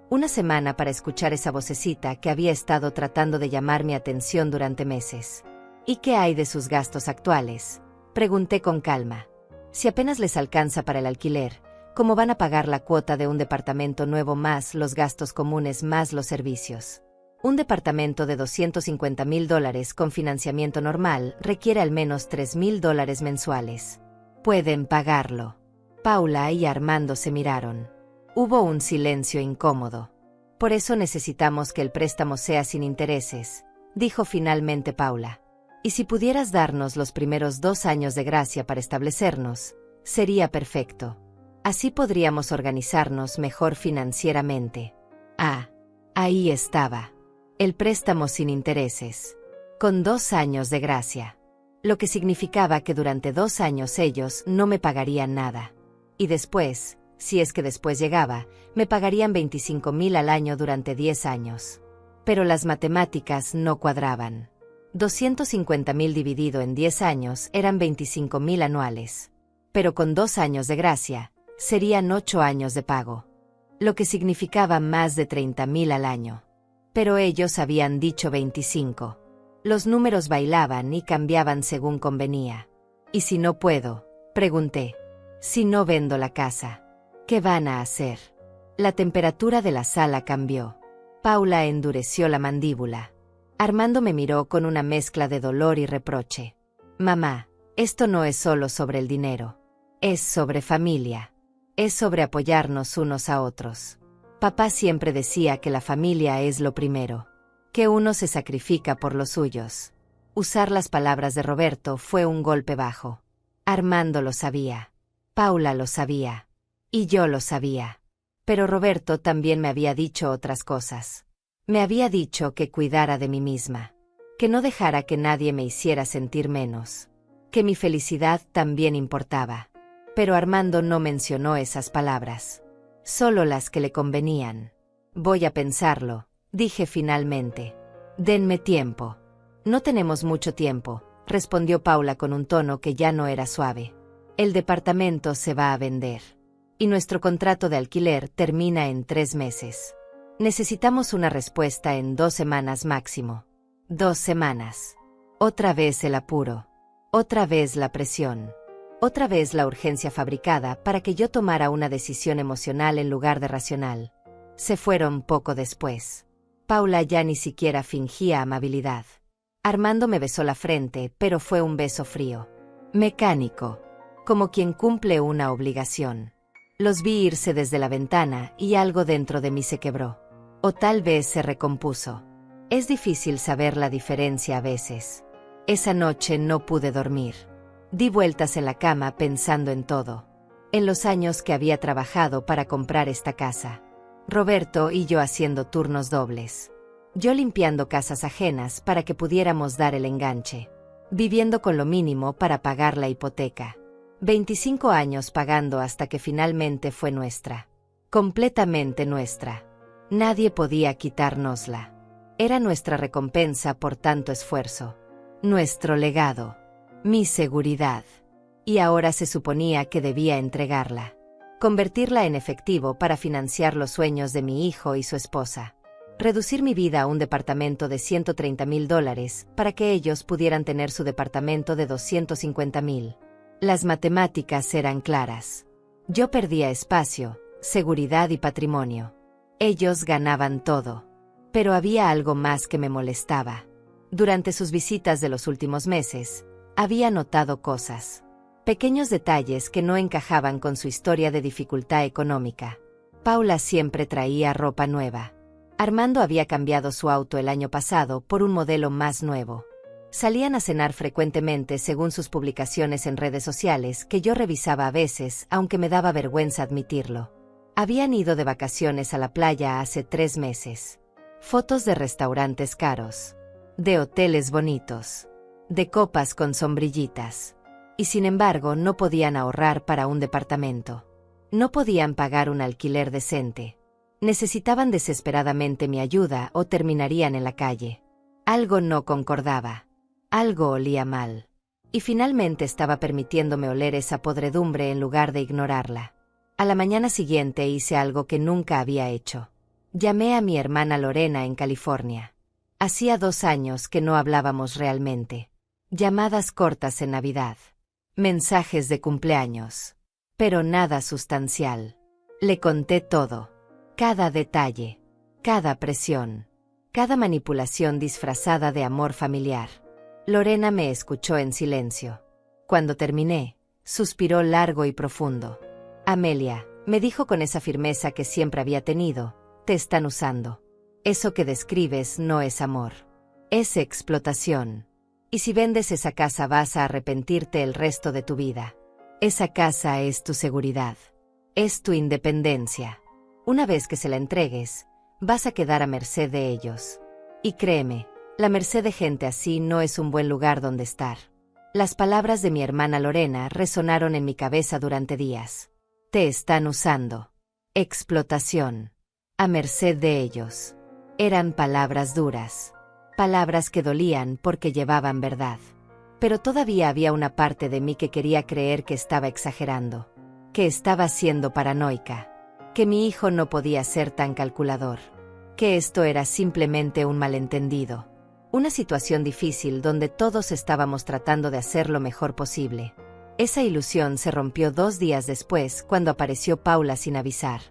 Una semana para escuchar esa vocecita que había estado tratando de llamar mi atención durante meses. «¿Y qué hay de sus gastos actuales?», pregunté con calma. «Si apenas les alcanza para el alquiler, ¿cómo van a pagar la cuota de un departamento nuevo más los gastos comunes más los servicios? Un departamento de $250.000 con financiamiento normal requiere al menos $3.000 mensuales. Pueden pagarlo». Paula y Armando se miraron. Hubo un silencio incómodo. «Por eso necesitamos que el préstamo sea sin intereses», dijo finalmente Paula. Y si pudieras darnos los primeros 2 años de gracia para establecernos, sería perfecto. Así podríamos organizarnos mejor financieramente. Ah, ahí estaba. El préstamo sin intereses. Con 2 años de gracia. Lo que significaba que durante 2 años ellos no me pagarían nada. Y después, si es que después llegaba, me pagarían 25,000 al año durante 10 años. Pero las matemáticas no cuadraban. 250,000 dividido en 10 años eran 25,000 anuales. Pero con 2 años de gracia, serían 8 años de pago. Lo que significaba más de 30,000 al año. Pero ellos habían dicho 25. Los números bailaban y cambiaban según convenía. ¿Y si no puedo? Pregunté. Si no vendo la casa, ¿qué van a hacer? La temperatura de la sala cambió. Paula endureció la mandíbula. Armando me miró con una mezcla de dolor y reproche. Mamá, esto no es solo sobre el dinero. Es sobre familia. Es sobre apoyarnos unos a otros. Papá siempre decía que la familia es lo primero. Que uno se sacrifica por los suyos. Usar las palabras de Roberto fue un golpe bajo. Armando lo sabía. Paula lo sabía. Y yo lo sabía. Pero Roberto también me había dicho otras cosas. Me había dicho que cuidara de mí misma. Que no dejara que nadie me hiciera sentir menos. Que mi felicidad también importaba. Pero Armando no mencionó esas palabras. Solo las que le convenían. Voy a pensarlo, dije finalmente. Denme tiempo. No tenemos mucho tiempo, respondió Paula con un tono que ya no era suave. El departamento se va a vender. Y nuestro contrato de alquiler termina en 3 meses. Necesitamos una respuesta en 2 semanas máximo. 2 semanas. Otra vez el apuro. Otra vez la presión. Otra vez la urgencia fabricada para que yo tomara una decisión emocional en lugar de racional. Se fueron poco después. Paula ya ni siquiera fingía amabilidad. Armando me besó la frente, pero fue un beso frío. Mecánico. Como quien cumple una obligación. Los vi irse desde la ventana y algo dentro de mí se quebró. O tal vez se recompuso. Es difícil saber la diferencia a veces. Esa noche no pude dormir. Di vueltas en la cama pensando en todo. En los años que había trabajado para comprar esta casa. Roberto y yo haciendo turnos dobles. Yo limpiando casas ajenas para que pudiéramos dar el enganche. Viviendo con lo mínimo para pagar la hipoteca. 25 años pagando hasta que finalmente fue nuestra. Completamente nuestra. Nadie podía quitárnosla. Era nuestra recompensa por tanto esfuerzo. Nuestro legado. Mi seguridad. Y ahora se suponía que debía entregarla. Convertirla en efectivo para financiar los sueños de mi hijo y su esposa. Reducir mi vida a un departamento de $130,000 para que ellos pudieran tener su departamento de $250,000. Las matemáticas eran claras. Yo perdía espacio, seguridad y patrimonio. Ellos ganaban todo. Pero había algo más que me molestaba. Durante sus visitas de los últimos meses, había notado cosas. Pequeños detalles que no encajaban con su historia de dificultad económica. Paula siempre traía ropa nueva. Armando había cambiado su auto el año pasado por un modelo más nuevo. Salían a cenar frecuentemente según sus publicaciones en redes sociales que yo revisaba a veces, aunque me daba vergüenza admitirlo. Habían ido de vacaciones a la playa hace 3 meses. Fotos de restaurantes caros. De hoteles bonitos. De copas con sombrillitas. Y sin embargo no podían ahorrar para un departamento. No podían pagar un alquiler decente. Necesitaban desesperadamente mi ayuda o terminarían en la calle. Algo no concordaba. Algo olía mal. Y finalmente estaba permitiéndome oler esa podredumbre en lugar de ignorarla. A la mañana siguiente hice algo que nunca había hecho. Llamé a mi hermana Lorena en California. Hacía 2 años que no hablábamos realmente. Llamadas cortas en Navidad. Mensajes de cumpleaños. Pero nada sustancial. Le conté todo. Cada detalle. Cada presión. Cada manipulación disfrazada de amor familiar. Lorena me escuchó en silencio. Cuando terminé, suspiró largo y profundo. Amelia, me dijo con esa firmeza que siempre había tenido, te están usando. Eso que describes no es amor. Es explotación. Y si vendes esa casa vas a arrepentirte el resto de tu vida. Esa casa es tu seguridad. Es tu independencia. Una vez que se la entregues, vas a quedar a merced de ellos. Y créeme, la merced de gente así no es un buen lugar donde estar. Las palabras de mi hermana Lorena resonaron en mi cabeza durante días. Te están usando. Explotación. A merced de ellos. Eran palabras duras. Palabras que dolían porque llevaban verdad. Pero todavía había una parte de mí que quería creer que estaba exagerando. Que estaba siendo paranoica. Que mi hijo no podía ser tan calculador. Que esto era simplemente un malentendido. Una situación difícil donde todos estábamos tratando de hacer lo mejor posible. Esa ilusión se rompió 2 días después cuando apareció Paula sin avisar.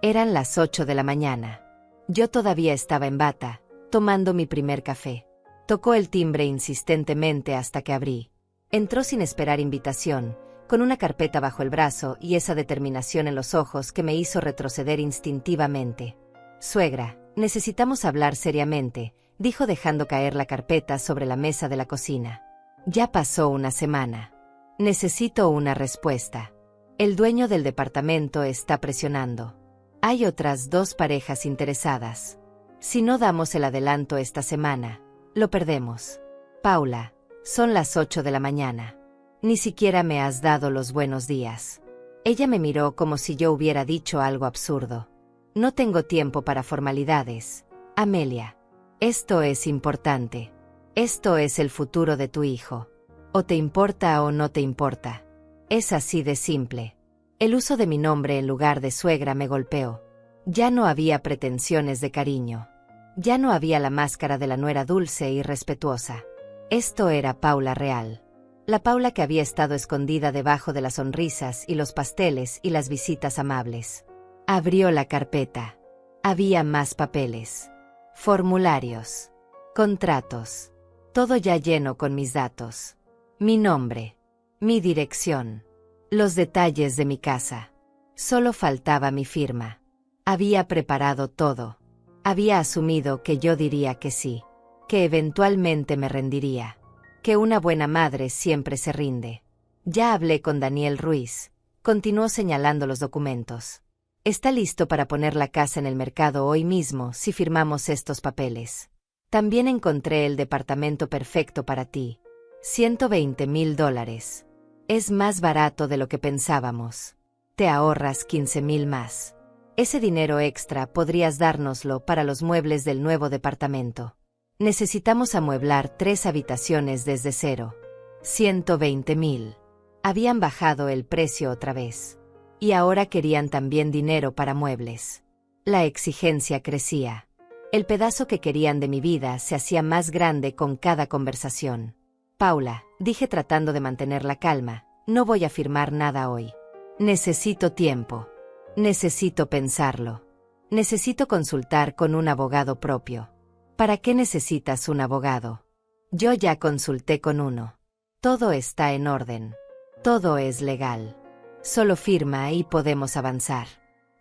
Eran las 8 de la mañana. Yo todavía estaba en bata, tomando mi primer café. Tocó el timbre insistentemente hasta que abrí. Entró sin esperar invitación, con una carpeta bajo el brazo y esa determinación en los ojos que me hizo retroceder instintivamente. Suegra, necesitamos hablar seriamente, dijo dejando caer la carpeta sobre la mesa de la cocina. Ya pasó una semana. Necesito una respuesta. El dueño del departamento está presionando. Hay otras 2 parejas interesadas. Si no damos el adelanto esta semana, lo perdemos. Paula, son las 8 de la mañana. Ni siquiera me has dado los buenos días. Ella me miró como si yo hubiera dicho algo absurdo. No tengo tiempo para formalidades, Amelia. Esto es importante. Esto es el futuro de tu hijo. O te importa o no te importa. Es así de simple. El uso de mi nombre en lugar de suegra me golpeó. Ya no había pretensiones de cariño. Ya no había la máscara de la nuera dulce y respetuosa. Esto era Paula real. La Paula que había estado escondida debajo de las sonrisas y los pasteles y las visitas amables. Abrió la carpeta. Había más papeles. Formularios. Contratos. Todo ya lleno con mis datos. Mi nombre. Mi dirección. Los detalles de mi casa. Solo faltaba mi firma. Había preparado todo. Había asumido que yo diría que sí. Que eventualmente me rendiría. Que una buena madre siempre se rinde. Ya hablé con Daniel Ruiz. Continuó señalando los documentos. Está listo para poner la casa en el mercado hoy mismo si firmamos estos papeles. También encontré el departamento perfecto para ti. $120,000. Es más barato de lo que pensábamos. Te ahorras 15,000 más. Ese dinero extra podrías dárnoslo para los muebles del nuevo departamento. Necesitamos amueblar 3 habitaciones desde cero. 120,000. Habían bajado el precio otra vez. Y ahora querían también dinero para muebles. La exigencia crecía. El pedazo que querían de mi vida se hacía más grande con cada conversación. Paula, dije tratando de mantener la calma, no voy a firmar nada hoy. Necesito tiempo. Necesito pensarlo. Necesito consultar con un abogado propio. ¿Para qué necesitas un abogado? Yo ya consulté con uno. Todo está en orden. Todo es legal. Solo firma y podemos avanzar.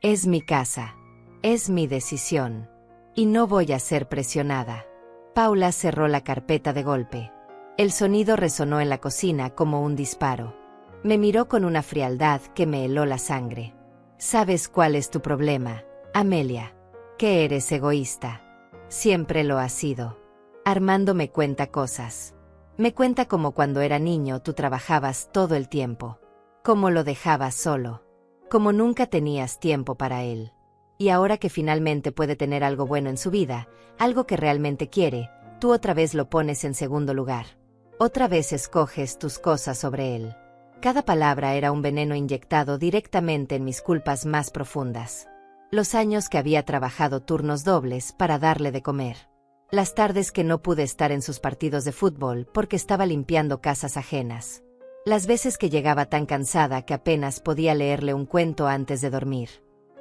Es mi casa. Es mi decisión. Y no voy a ser presionada. Paula cerró la carpeta de golpe. El sonido resonó en la cocina como un disparo. Me miró con una frialdad que me heló la sangre. ¿Sabes cuál es tu problema, Amelia? Que eres egoísta. Siempre lo has sido. Armando me cuenta cosas. Me cuenta como cuando era niño tú trabajabas todo el tiempo. Cómo lo dejabas solo. Cómo nunca tenías tiempo para él. Y ahora que finalmente puede tener algo bueno en su vida, algo que realmente quiere, tú otra vez lo pones en segundo lugar. Otra vez escoges tus cosas sobre él. Cada palabra era un veneno inyectado directamente en mis culpas más profundas. Los años que había trabajado turnos dobles para darle de comer. Las tardes que no pude estar en sus partidos de fútbol porque estaba limpiando casas ajenas. Las veces que llegaba tan cansada que apenas podía leerle un cuento antes de dormir.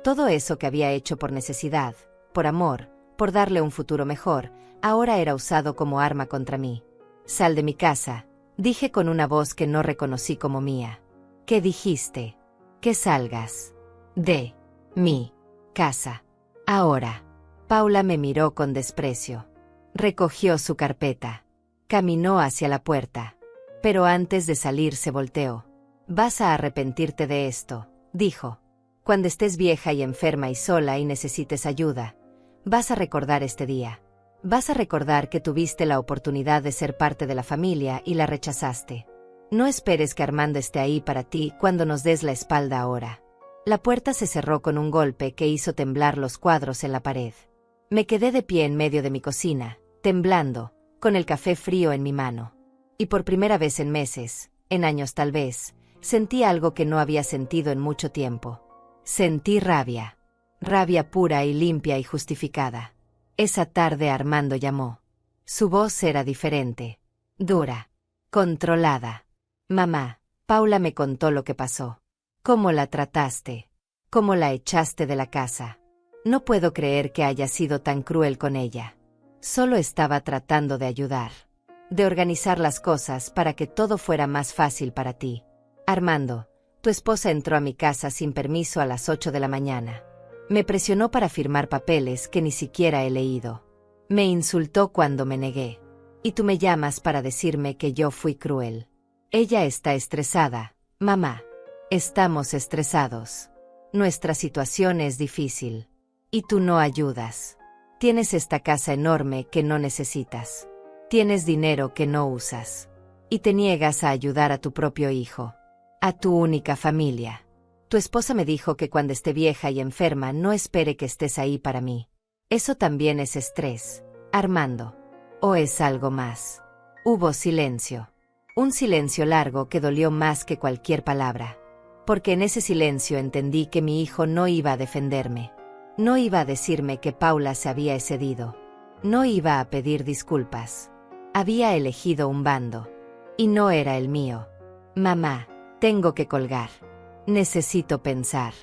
Todo eso que había hecho por necesidad, por amor, por darle un futuro mejor, ahora era usado como arma contra mí. Sal de mi casa, dije con una voz que no reconocí como mía. ¿Qué dijiste? Que salgas. De mi casa. Ahora. Paula me miró con desprecio. Recogió su carpeta. Caminó hacia la puerta. Pero antes de salir se volteó. «Vas a arrepentirte de esto», dijo. «Cuando estés vieja y enferma y sola y necesites ayuda, vas a recordar este día. Vas a recordar que tuviste la oportunidad de ser parte de la familia y la rechazaste. No esperes que Armando esté ahí para ti cuando nos des la espalda ahora». La puerta se cerró con un golpe que hizo temblar los cuadros en la pared. Me quedé de pie en medio de mi cocina, temblando, con el café frío en mi mano. Y por primera vez en meses, en años tal vez, sentí algo que no había sentido en mucho tiempo. Sentí rabia. Rabia pura y limpia y justificada. Esa tarde Armando llamó. Su voz era diferente. Dura. Controlada. «Mamá, Paula me contó lo que pasó. ¿Cómo la trataste? ¿Cómo la echaste de la casa? No puedo creer que haya sido tan cruel con ella. Solo estaba tratando de ayudar. De organizar las cosas para que todo fuera más fácil para ti. Armando, tu esposa entró a mi casa sin permiso a las 8 de la mañana. Me presionó para firmar papeles que ni siquiera he leído. Me insultó cuando me negué. Y tú me llamas para decirme que yo fui cruel. Ella está estresada, mamá. Estamos estresados. Nuestra situación es difícil. Y tú no ayudas. Tienes esta casa enorme que no necesitas. Tienes dinero que no usas. Y te niegas a ayudar a tu propio hijo. A tu única familia. Tu esposa me dijo que cuando esté vieja y enferma no espere que estés ahí para mí. Eso también es estrés, Armando. ¿O es algo más? Hubo silencio. Un silencio largo que dolió más que cualquier palabra. Porque en ese silencio entendí que mi hijo no iba a defenderme. No iba a decirme que Paula se había excedido. No iba a pedir disculpas. Había elegido un bando. Y no era el mío. Mamá, tengo que colgar. Necesito pensar.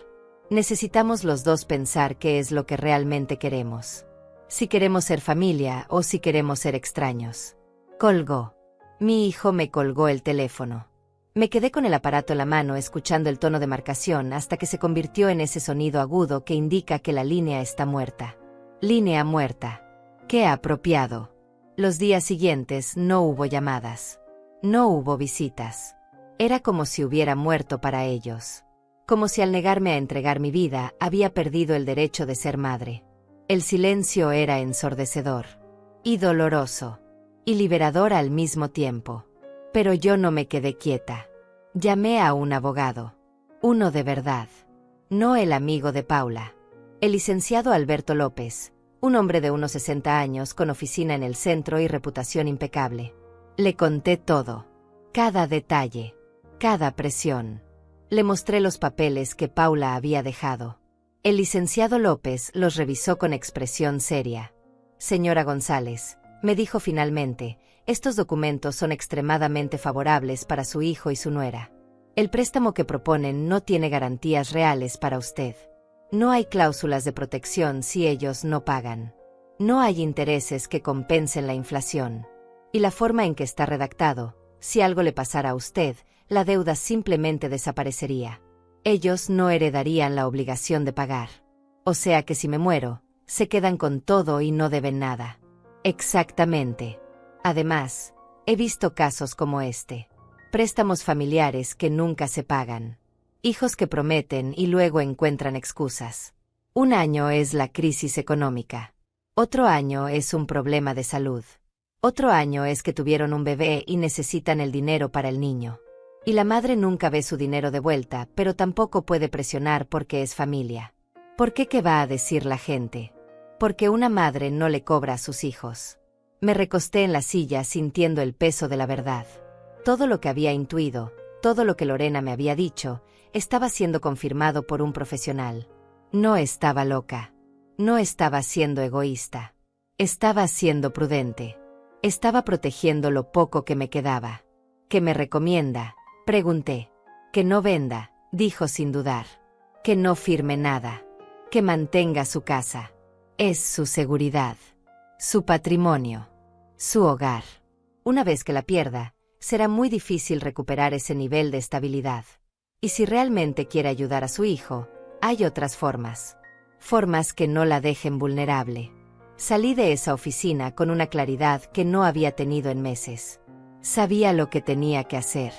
Necesitamos los dos pensar qué es lo que realmente queremos. Si queremos ser familia o si queremos ser extraños. Colgó. Mi hijo me colgó el teléfono. Me quedé con el aparato en la mano escuchando el tono de marcación hasta que se convirtió en ese sonido agudo que indica que la línea está muerta. Línea muerta. ¡Qué apropiado! Los días siguientes no hubo llamadas. No hubo visitas. Era como si hubiera muerto para ellos. Como si al negarme a entregar mi vida había perdido el derecho de ser madre. El silencio era ensordecedor. Y doloroso. Y liberador al mismo tiempo. Pero yo no me quedé quieta. Llamé a un abogado. Uno de verdad. No el amigo de Paula. El licenciado Alberto López, un hombre de unos 60 años con oficina en el centro y reputación impecable. Le conté todo. Cada detalle. Cada presión. Le mostré los papeles que Paula había dejado. El licenciado López los revisó con expresión seria. Señora González, me dijo finalmente, estos documentos son extremadamente favorables para su hijo y su nuera. El préstamo que proponen no tiene garantías reales para usted. No hay cláusulas de protección si ellos no pagan. No hay intereses que compensen la inflación. Y la forma en que está redactado, si algo le pasara a usted, la deuda simplemente desaparecería. Ellos no heredarían la obligación de pagar. O sea que si me muero, se quedan con todo y no deben nada. Exactamente. Además, he visto casos como este. Préstamos familiares que nunca se pagan. Hijos que prometen y luego encuentran excusas. Un año es la crisis económica. Otro año es un problema de salud. Otro año es que tuvieron un bebé y necesitan el dinero para el niño. Y la madre nunca ve su dinero de vuelta, pero tampoco puede presionar porque es familia. ¿Por qué? ¿Qué va a decir la gente? Porque una madre no le cobra a sus hijos. Me recosté en la silla sintiendo el peso de la verdad. Todo lo que había intuido, todo lo que Lorena me había dicho, estaba siendo confirmado por un profesional. No estaba loca. No estaba siendo egoísta. Estaba siendo prudente. Estaba protegiendo lo poco que me quedaba. ¿Qué me recomienda? Pregunté. Que no venda, dijo sin dudar. Que no firme nada. Que mantenga su casa. Es su seguridad. Su patrimonio. Su hogar. Una vez que la pierda, será muy difícil recuperar ese nivel de estabilidad. Y si realmente quiere ayudar a su hijo, hay otras formas. Formas que no la dejen vulnerable. Salí de esa oficina con una claridad que no había tenido en meses. Sabía lo que tenía que hacer,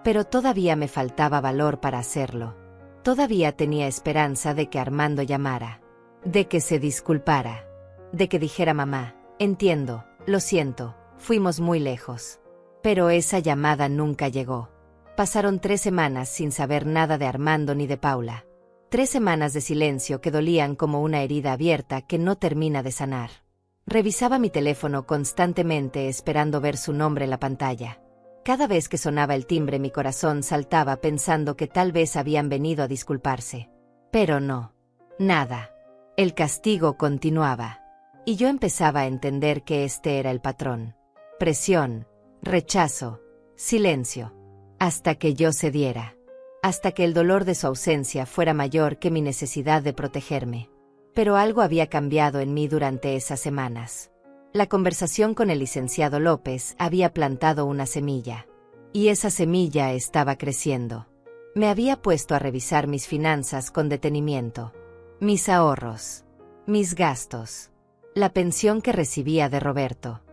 pero todavía me faltaba valor para hacerlo. Todavía tenía esperanza de que Armando llamara, de que se disculpara, de que dijera: mamá, entiendo, lo siento, fuimos muy lejos. Pero esa llamada nunca llegó. Pasaron 3 semanas sin saber nada de Armando ni de Paula. 3 semanas de silencio que dolían como una herida abierta que no termina de sanar. Revisaba mi teléfono constantemente esperando ver su nombre en la pantalla. Cada vez que sonaba el timbre mi corazón saltaba pensando que tal vez habían venido a disculparse. Pero no. Nada. El castigo continuaba. Y yo empezaba a entender que este era el patrón. Presión, rechazo, silencio. Hasta que yo cediera. Hasta que el dolor de su ausencia fuera mayor que mi necesidad de protegerme. Pero algo había cambiado en mí durante esas semanas. La conversación con el licenciado López había plantado una semilla. Y esa semilla estaba creciendo. Me había puesto a revisar mis finanzas con detenimiento. Mis ahorros. Mis gastos. La pensión que recibía de Roberto.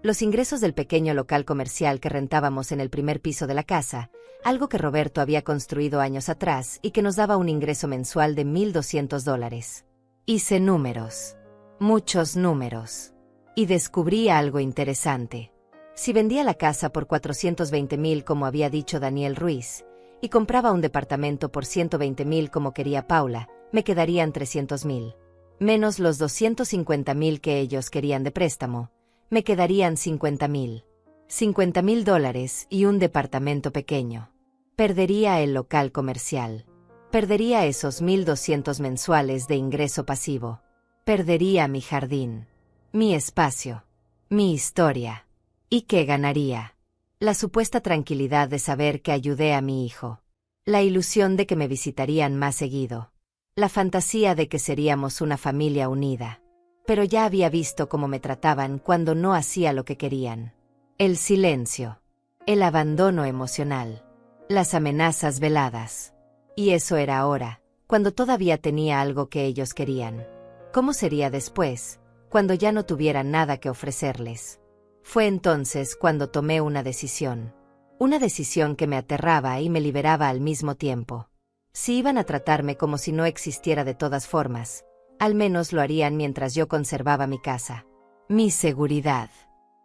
Los ingresos del pequeño local comercial que rentábamos en el primer piso de la casa, algo que Roberto había construido años atrás y que nos daba un ingreso mensual de $1,200. Hice números. Muchos números. Y descubrí algo interesante. Si vendía la casa por $420,000 como había dicho Daniel Ruiz, y compraba un departamento por $120,000 como quería Paula, me quedarían $300,000. Menos los $250,000 que ellos querían de préstamo, me quedarían $50,000. $50,000 y un departamento pequeño. Perdería el local comercial. Perdería esos 1,200 mensuales de ingreso pasivo. Perdería mi jardín. Mi espacio. Mi historia. ¿Y qué ganaría? La supuesta tranquilidad de saber que ayudé a mi hijo. La ilusión de que me visitarían más seguido. La fantasía de que seríamos una familia unida. Pero ya había visto cómo me trataban cuando no hacía lo que querían. El silencio. El abandono emocional. Las amenazas veladas. Y eso era ahora, cuando todavía tenía algo que ellos querían. ¿Cómo sería después, cuando ya no tuviera nada que ofrecerles? Fue entonces cuando tomé una decisión. Una decisión que me aterraba y me liberaba al mismo tiempo. Si iban a tratarme como si no existiera de todas formas, al menos lo harían mientras yo conservaba mi casa. Mi seguridad.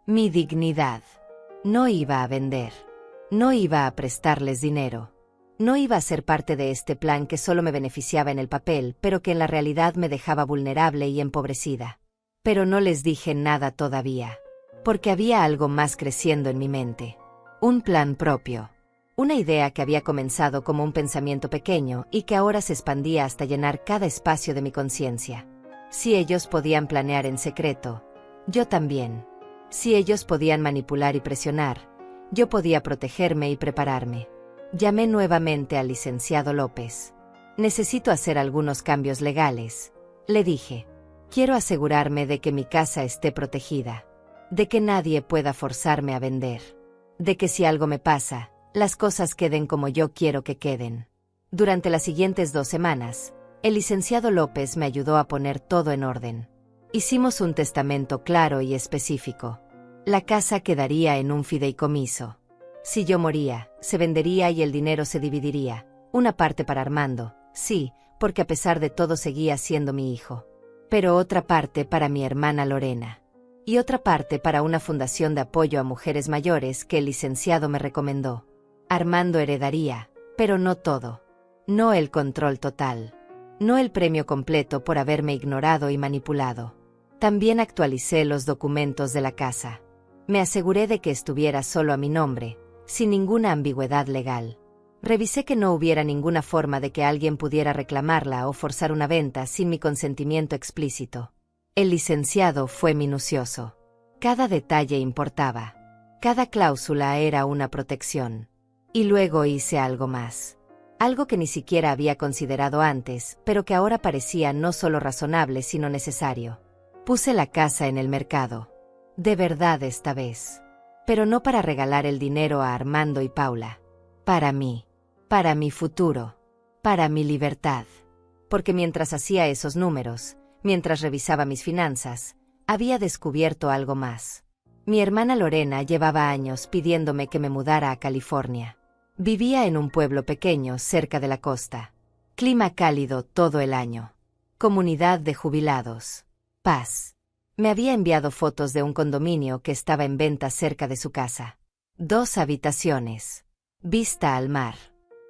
Mi dignidad. No iba a vender. No iba a prestarles dinero. No iba a ser parte de este plan que solo me beneficiaba en el papel, pero que en la realidad me dejaba vulnerable y empobrecida. Pero no les dije nada todavía. Porque había algo más creciendo en mi mente. Un plan propio. Una idea que había comenzado como un pensamiento pequeño y que ahora se expandía hasta llenar cada espacio de mi conciencia. Si ellos podían planear en secreto, yo también. Si ellos podían manipular y presionar, yo podía protegerme y prepararme. Llamé nuevamente al licenciado López. Necesito hacer algunos cambios legales, le dije. Quiero asegurarme de que mi casa esté protegida. De que nadie pueda forzarme a vender. De que si algo me pasa, las cosas queden como yo quiero que queden. Durante las siguientes 2 semanas, el licenciado López me ayudó a poner todo en orden. Hicimos un testamento claro y específico. La casa quedaría en un fideicomiso. Si yo moría, se vendería y el dinero se dividiría. Una parte para Armando, sí, porque a pesar de todo seguía siendo mi hijo. Pero otra parte para mi hermana Lorena. Y otra parte para una fundación de apoyo a mujeres mayores que el licenciado me recomendó. Armando heredaría, pero no todo. No el control total. No el premio completo por haberme ignorado y manipulado. También actualicé los documentos de la casa. Me aseguré de que estuviera solo a mi nombre, sin ninguna ambigüedad legal. Revisé que no hubiera ninguna forma de que alguien pudiera reclamarla o forzar una venta sin mi consentimiento explícito. El licenciado fue minucioso. Cada detalle importaba. Cada cláusula era una protección. Y luego hice algo más. Algo que ni siquiera había considerado antes, pero que ahora parecía no solo razonable sino necesario. Puse la casa en el mercado. De verdad esta vez. Pero no para regalar el dinero a Armando y Paula. Para mí. Para mi futuro. Para mi libertad. Porque mientras hacía esos números, mientras revisaba mis finanzas, Había descubierto algo más. Mi hermana Lorena llevaba años pidiéndome que me mudara a California. Vivía en un pueblo pequeño cerca de la costa. Clima cálido todo el año. Comunidad de jubilados. Paz. Me había enviado fotos de un condominio que estaba en venta cerca de su casa. 2 habitaciones. Vista al mar.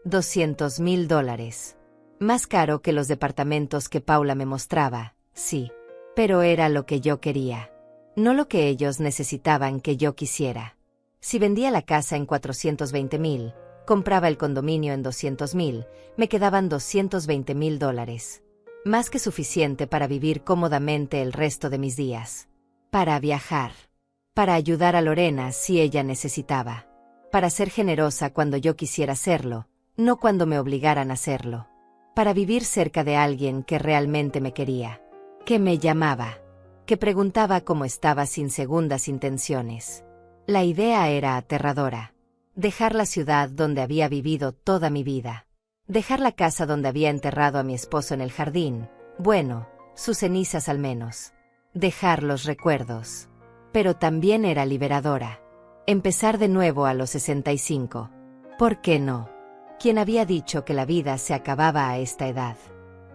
$200,000. Más caro que los departamentos que Paula me mostraba, sí. Pero era lo que yo quería. No lo que ellos necesitaban que yo quisiera. Si vendía la casa en $420,000, compraba el condominio en $200,000, me quedaban $220,000. Más que suficiente para vivir cómodamente el resto de mis días. Para viajar. Para ayudar a Lorena si ella necesitaba. Para ser generosa cuando yo quisiera serlo, no cuando me obligaran a hacerlo. Para vivir cerca de alguien que realmente me quería. Que me llamaba. Que preguntaba cómo estaba sin segundas intenciones. La idea era aterradora. Dejar la ciudad donde había vivido toda mi vida. Dejar la casa donde había enterrado a mi esposo en el jardín, bueno, sus cenizas al menos. Dejar los recuerdos. Pero también era liberadora. Empezar de nuevo a los 65. ¿Por qué no? ¿Quién había dicho que la vida se acababa a esta edad?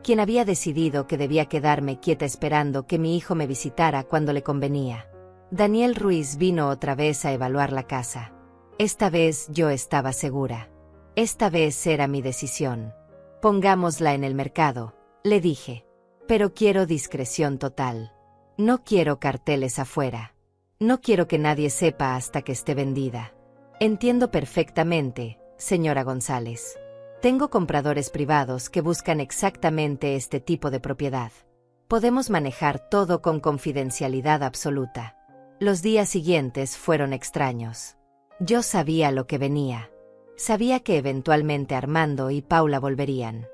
¿Quién había decidido que debía quedarme quieta esperando que mi hijo me visitara cuando le convenía? Daniel Ruiz vino otra vez a evaluar la casa. Esta vez yo estaba segura. Esta vez era mi decisión. Pongámosla en el mercado, le dije. Pero quiero discreción total. No quiero carteles afuera. No quiero que nadie sepa hasta que esté vendida. Entiendo perfectamente, señora González. Tengo compradores privados que buscan exactamente este tipo de propiedad. Podemos manejar todo con confidencialidad absoluta. Los días siguientes fueron extraños. Yo sabía lo que venía. Sabía que eventualmente Armando y Paula volverían.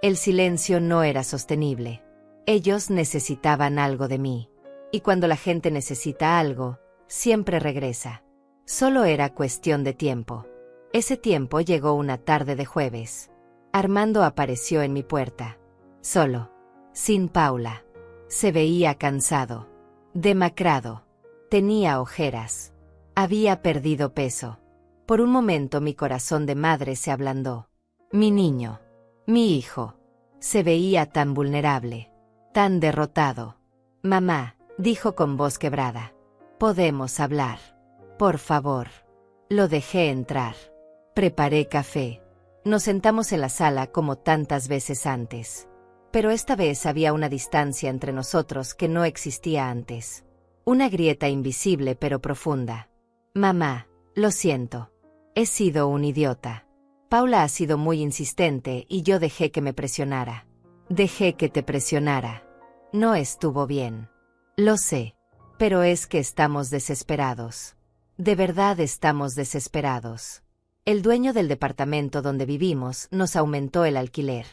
El silencio no era sostenible. Ellos necesitaban algo de mí. Y cuando la gente necesita algo, siempre regresa. Solo era cuestión de tiempo. Ese tiempo llegó una tarde de jueves. Armando apareció en mi puerta. Solo. Sin Paula. Se veía cansado. Demacrado. Tenía ojeras. Había perdido peso. Por un momento mi corazón de madre se ablandó. Mi niño. Mi hijo. Se veía tan vulnerable. Tan derrotado. Mamá, dijo con voz quebrada. Podemos hablar. Por favor. Lo dejé entrar. Preparé café. Nos sentamos en la sala como tantas veces antes. Pero esta vez había una distancia entre nosotros que no existía antes. Una grieta invisible pero profunda. Mamá, lo siento. He sido un idiota. Paula ha sido muy insistente y yo dejé que me presionara. Dejé que te presionara. No estuvo bien. Lo sé. Pero es que estamos desesperados. De verdad estamos desesperados. El dueño del departamento donde vivimos nos aumentó el alquiler.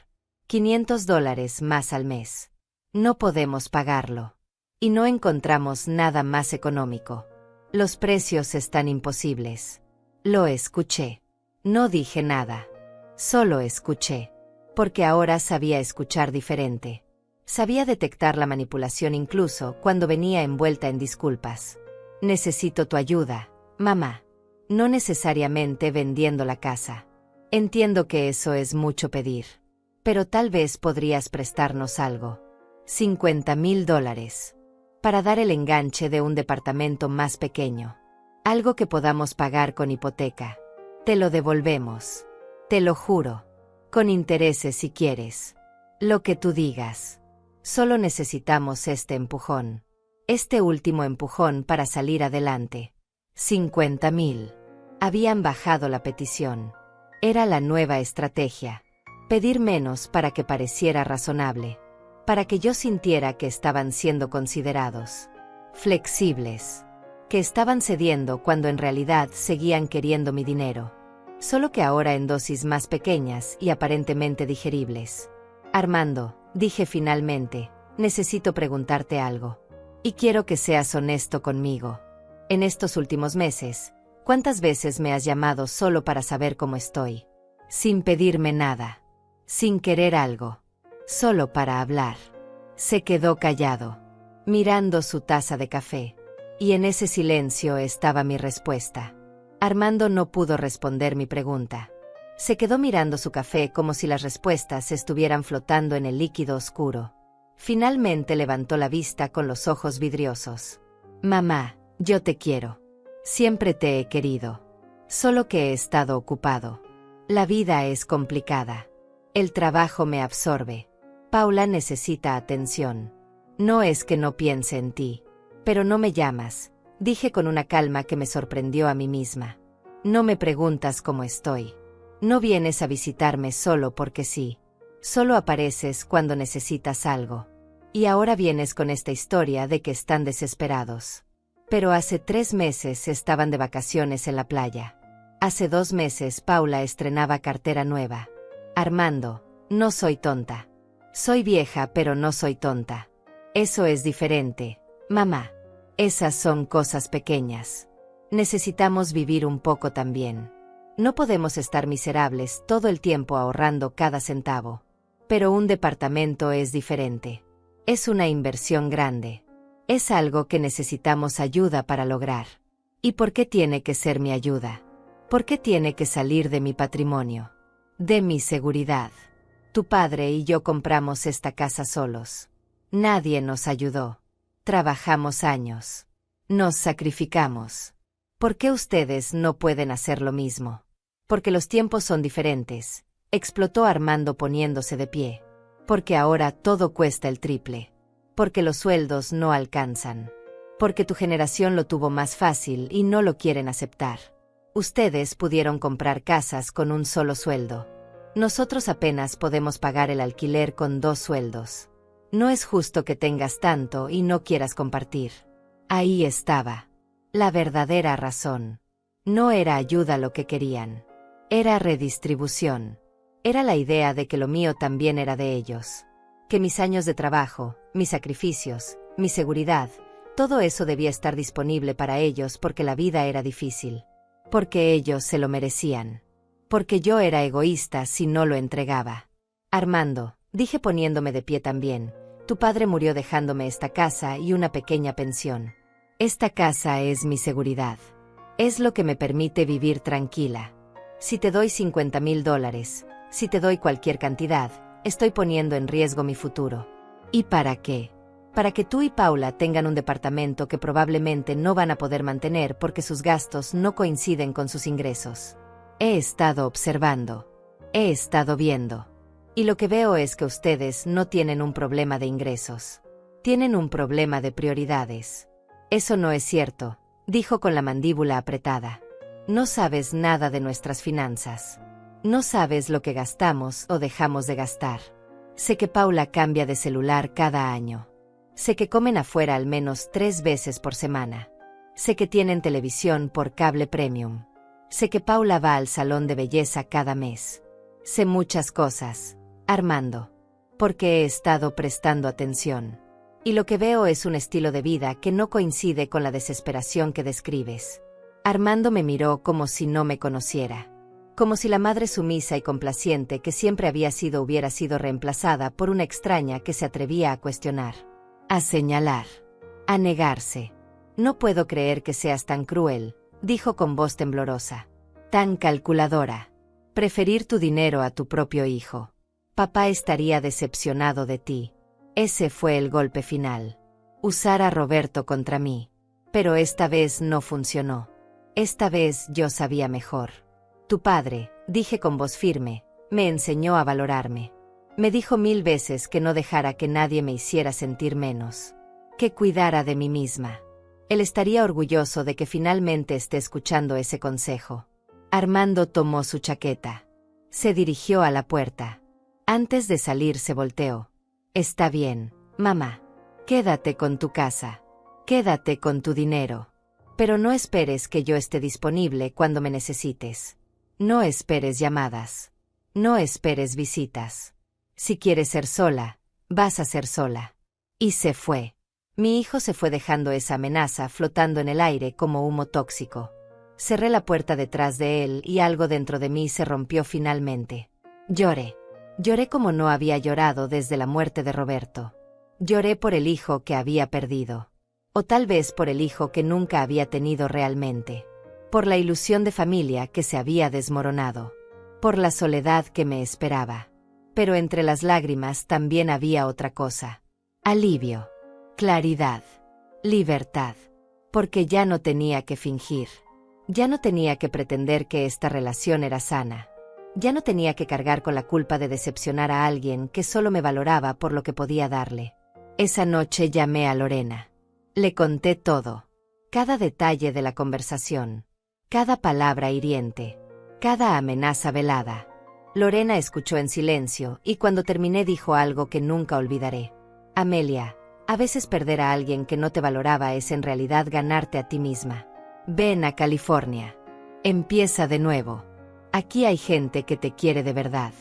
$500 más al mes. No podemos pagarlo. Y no encontramos nada más económico. Los precios están imposibles. Lo escuché. No dije nada. Solo escuché. Porque ahora sabía escuchar diferente. Sabía detectar la manipulación incluso cuando venía envuelta en disculpas. Necesito tu ayuda, mamá. No necesariamente vendiendo la casa. Entiendo que eso es mucho pedir. Pero tal vez podrías prestarnos algo. $50,000. Para dar el enganche de un departamento más pequeño. Algo que podamos pagar con hipoteca. Te lo devolvemos. Te lo juro. Con intereses si quieres. Lo que tú digas. Solo necesitamos este empujón. Este último empujón para salir adelante. 50,000. Habían bajado la petición. Era la nueva estrategia. Pedir menos para que pareciera razonable. Para que yo sintiera que estaban siendo considerados. Flexibles. Que estaban cediendo cuando en realidad seguían queriendo mi dinero. Solo que ahora en dosis más pequeñas y aparentemente digeribles. Armando, dije finalmente, necesito preguntarte algo. Y quiero que seas honesto conmigo. En estos últimos meses, ¿cuántas veces me has llamado solo para saber cómo estoy? Sin pedirme nada. Sin querer algo. Solo para hablar. Se quedó callado. mirando su taza de café. Y en ese silencio estaba mi respuesta. Armando no pudo responder mi pregunta. Se quedó mirando su café como si las respuestas estuvieran flotando en el líquido oscuro. Finalmente levantó la vista con los ojos vidriosos. Mamá, yo te quiero. Siempre te he querido. Solo que he estado ocupado. La vida es complicada. El trabajo me absorbe. Paula necesita atención. No es que no piense en ti. Pero no me llamas, dije con una calma que me sorprendió a mí misma. No me preguntas cómo estoy. No vienes a visitarme solo porque sí. Solo apareces cuando necesitas algo. Y ahora vienes con esta historia de que están desesperados. Pero hace 3 meses estaban de vacaciones en la playa. Hace 2 meses Paula estrenaba cartera nueva. Armando, no soy tonta. Soy vieja pero no soy tonta. Eso es diferente, mamá. Esas son cosas pequeñas. Necesitamos vivir un poco también. No podemos estar miserables todo el tiempo ahorrando cada centavo. Pero un departamento es diferente. Es una inversión grande. Es algo que necesitamos ayuda para lograr. ¿Y por qué tiene que ser mi ayuda? ¿Por qué tiene que salir de mi patrimonio? De mi seguridad. Tu padre y yo compramos esta casa solos. Nadie nos ayudó. Trabajamos años. Nos sacrificamos. ¿Por qué ustedes no pueden hacer lo mismo? Porque los tiempos son diferentes, explotó Armando poniéndose de pie. Porque ahora todo cuesta el triple. Porque los sueldos no alcanzan. Porque tu generación lo tuvo más fácil y no lo quieren aceptar. Ustedes pudieron comprar casas con un solo sueldo. Nosotros apenas podemos pagar el alquiler con 2 sueldos. No es justo que tengas tanto y no quieras compartir. Ahí estaba. La verdadera razón. No era ayuda lo que querían. Era redistribución. Era la idea de que lo mío también era de ellos. Que mis años de trabajo, mis sacrificios, mi seguridad, todo eso debía estar disponible para ellos porque la vida era difícil. Porque ellos se lo merecían. Porque yo era egoísta si no lo entregaba. Armando, dije poniéndome de pie también, tu padre murió dejándome esta casa y una pequeña pensión. Esta casa es mi seguridad. Es lo que me permite vivir tranquila. Si te doy $50,000, si te doy cualquier cantidad, estoy poniendo en riesgo mi futuro. ¿Y para qué? Para que tú y Paula tengan un departamento que probablemente no van a poder mantener porque sus gastos no coinciden con sus ingresos. He estado observando. He estado viendo. Y lo que veo es que ustedes no tienen un problema de ingresos. Tienen un problema de prioridades. Eso no es cierto, dijo con la mandíbula apretada. No sabes nada de nuestras finanzas. No sabes lo que gastamos o dejamos de gastar. Sé que Paula cambia de celular cada año. Sé que comen afuera al menos 3 veces por semana. Sé que tienen televisión por cable premium. Sé que Paula va al salón de belleza cada mes. Sé muchas cosas. Armando, porque he estado prestando atención. Y lo que veo es un estilo de vida que no coincide con la desesperación que describes. Armando me miró como si no me conociera. Como si la madre sumisa y complaciente que siempre había sido hubiera sido reemplazada por una extraña que se atrevía a cuestionar. A señalar. A negarse. No puedo creer que seas tan cruel, dijo con voz temblorosa. Tan calculadora. Preferir tu dinero a tu propio hijo. Papá estaría decepcionado de ti. Ese fue el golpe final. Usar a Roberto contra mí. Pero esta vez no funcionó. Esta vez yo sabía mejor. Tu padre, dije con voz firme, me enseñó a valorarme. Me dijo 1000 veces que no dejara que nadie me hiciera sentir menos. Que cuidara de mí misma. Él estaría orgulloso de que finalmente esté escuchando ese consejo. Armando tomó su chaqueta. Se dirigió a la puerta. Antes de salir se volteó. Está bien, mamá. Quédate con tu casa. Quédate con tu dinero. Pero no esperes que yo esté disponible cuando me necesites. No esperes llamadas. No esperes visitas. Si quieres ser sola, vas a ser sola. Y se fue. Mi hijo se fue dejando esa amenaza flotando en el aire como humo tóxico. Cerré la puerta detrás de él y algo dentro de mí se rompió finalmente. Lloré. Lloré como no había llorado desde la muerte de Roberto. Lloré por el hijo que había perdido. O tal vez por el hijo que nunca había tenido realmente. Por la ilusión de familia que se había desmoronado. Por la soledad que me esperaba. Pero entre las lágrimas también había otra cosa. Alivio. Claridad. Libertad. Porque ya no tenía que fingir. Ya no tenía que pretender que esta relación era sana. Ya no tenía que cargar con la culpa de decepcionar a alguien que solo me valoraba por lo que podía darle. Esa noche llamé a Lorena. Le conté todo. Cada detalle de la conversación. Cada palabra hiriente. Cada amenaza velada. Lorena escuchó en silencio y cuando terminé dijo algo que nunca olvidaré. Amelia, a veces perder a alguien que no te valoraba es en realidad ganarte a ti misma. Ven a California. Empieza de nuevo. Aquí hay gente que te quiere de verdad.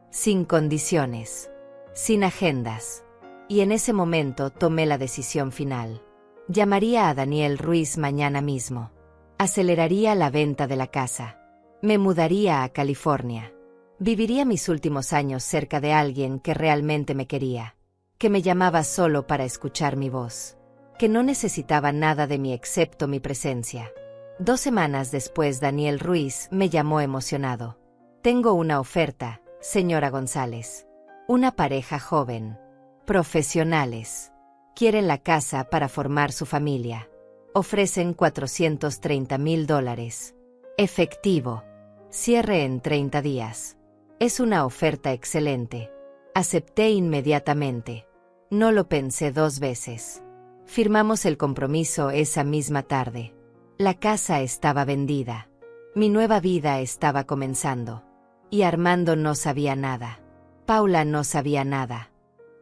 Sin condiciones. Sin agendas. Y en ese momento tomé la decisión final. Llamaría a Daniel Ruiz mañana mismo. Aceleraría la venta de la casa. Me mudaría a California. Viviría mis últimos años cerca de alguien que realmente me quería. Que me llamaba solo para escuchar mi voz. Que no necesitaba nada de mí excepto mi presencia. 2 semanas después Daniel Ruiz me llamó emocionado. Tengo una oferta, señora González. Una pareja joven. Profesionales. Quieren la casa para formar su familia. Ofrecen $430,000. Efectivo. Cierre en 30 días. Es una oferta excelente. Acepté inmediatamente. No lo pensé 2 veces. Firmamos el compromiso esa misma tarde. La casa estaba vendida. Mi nueva vida estaba comenzando. Y Armando no sabía nada. Paula no sabía nada.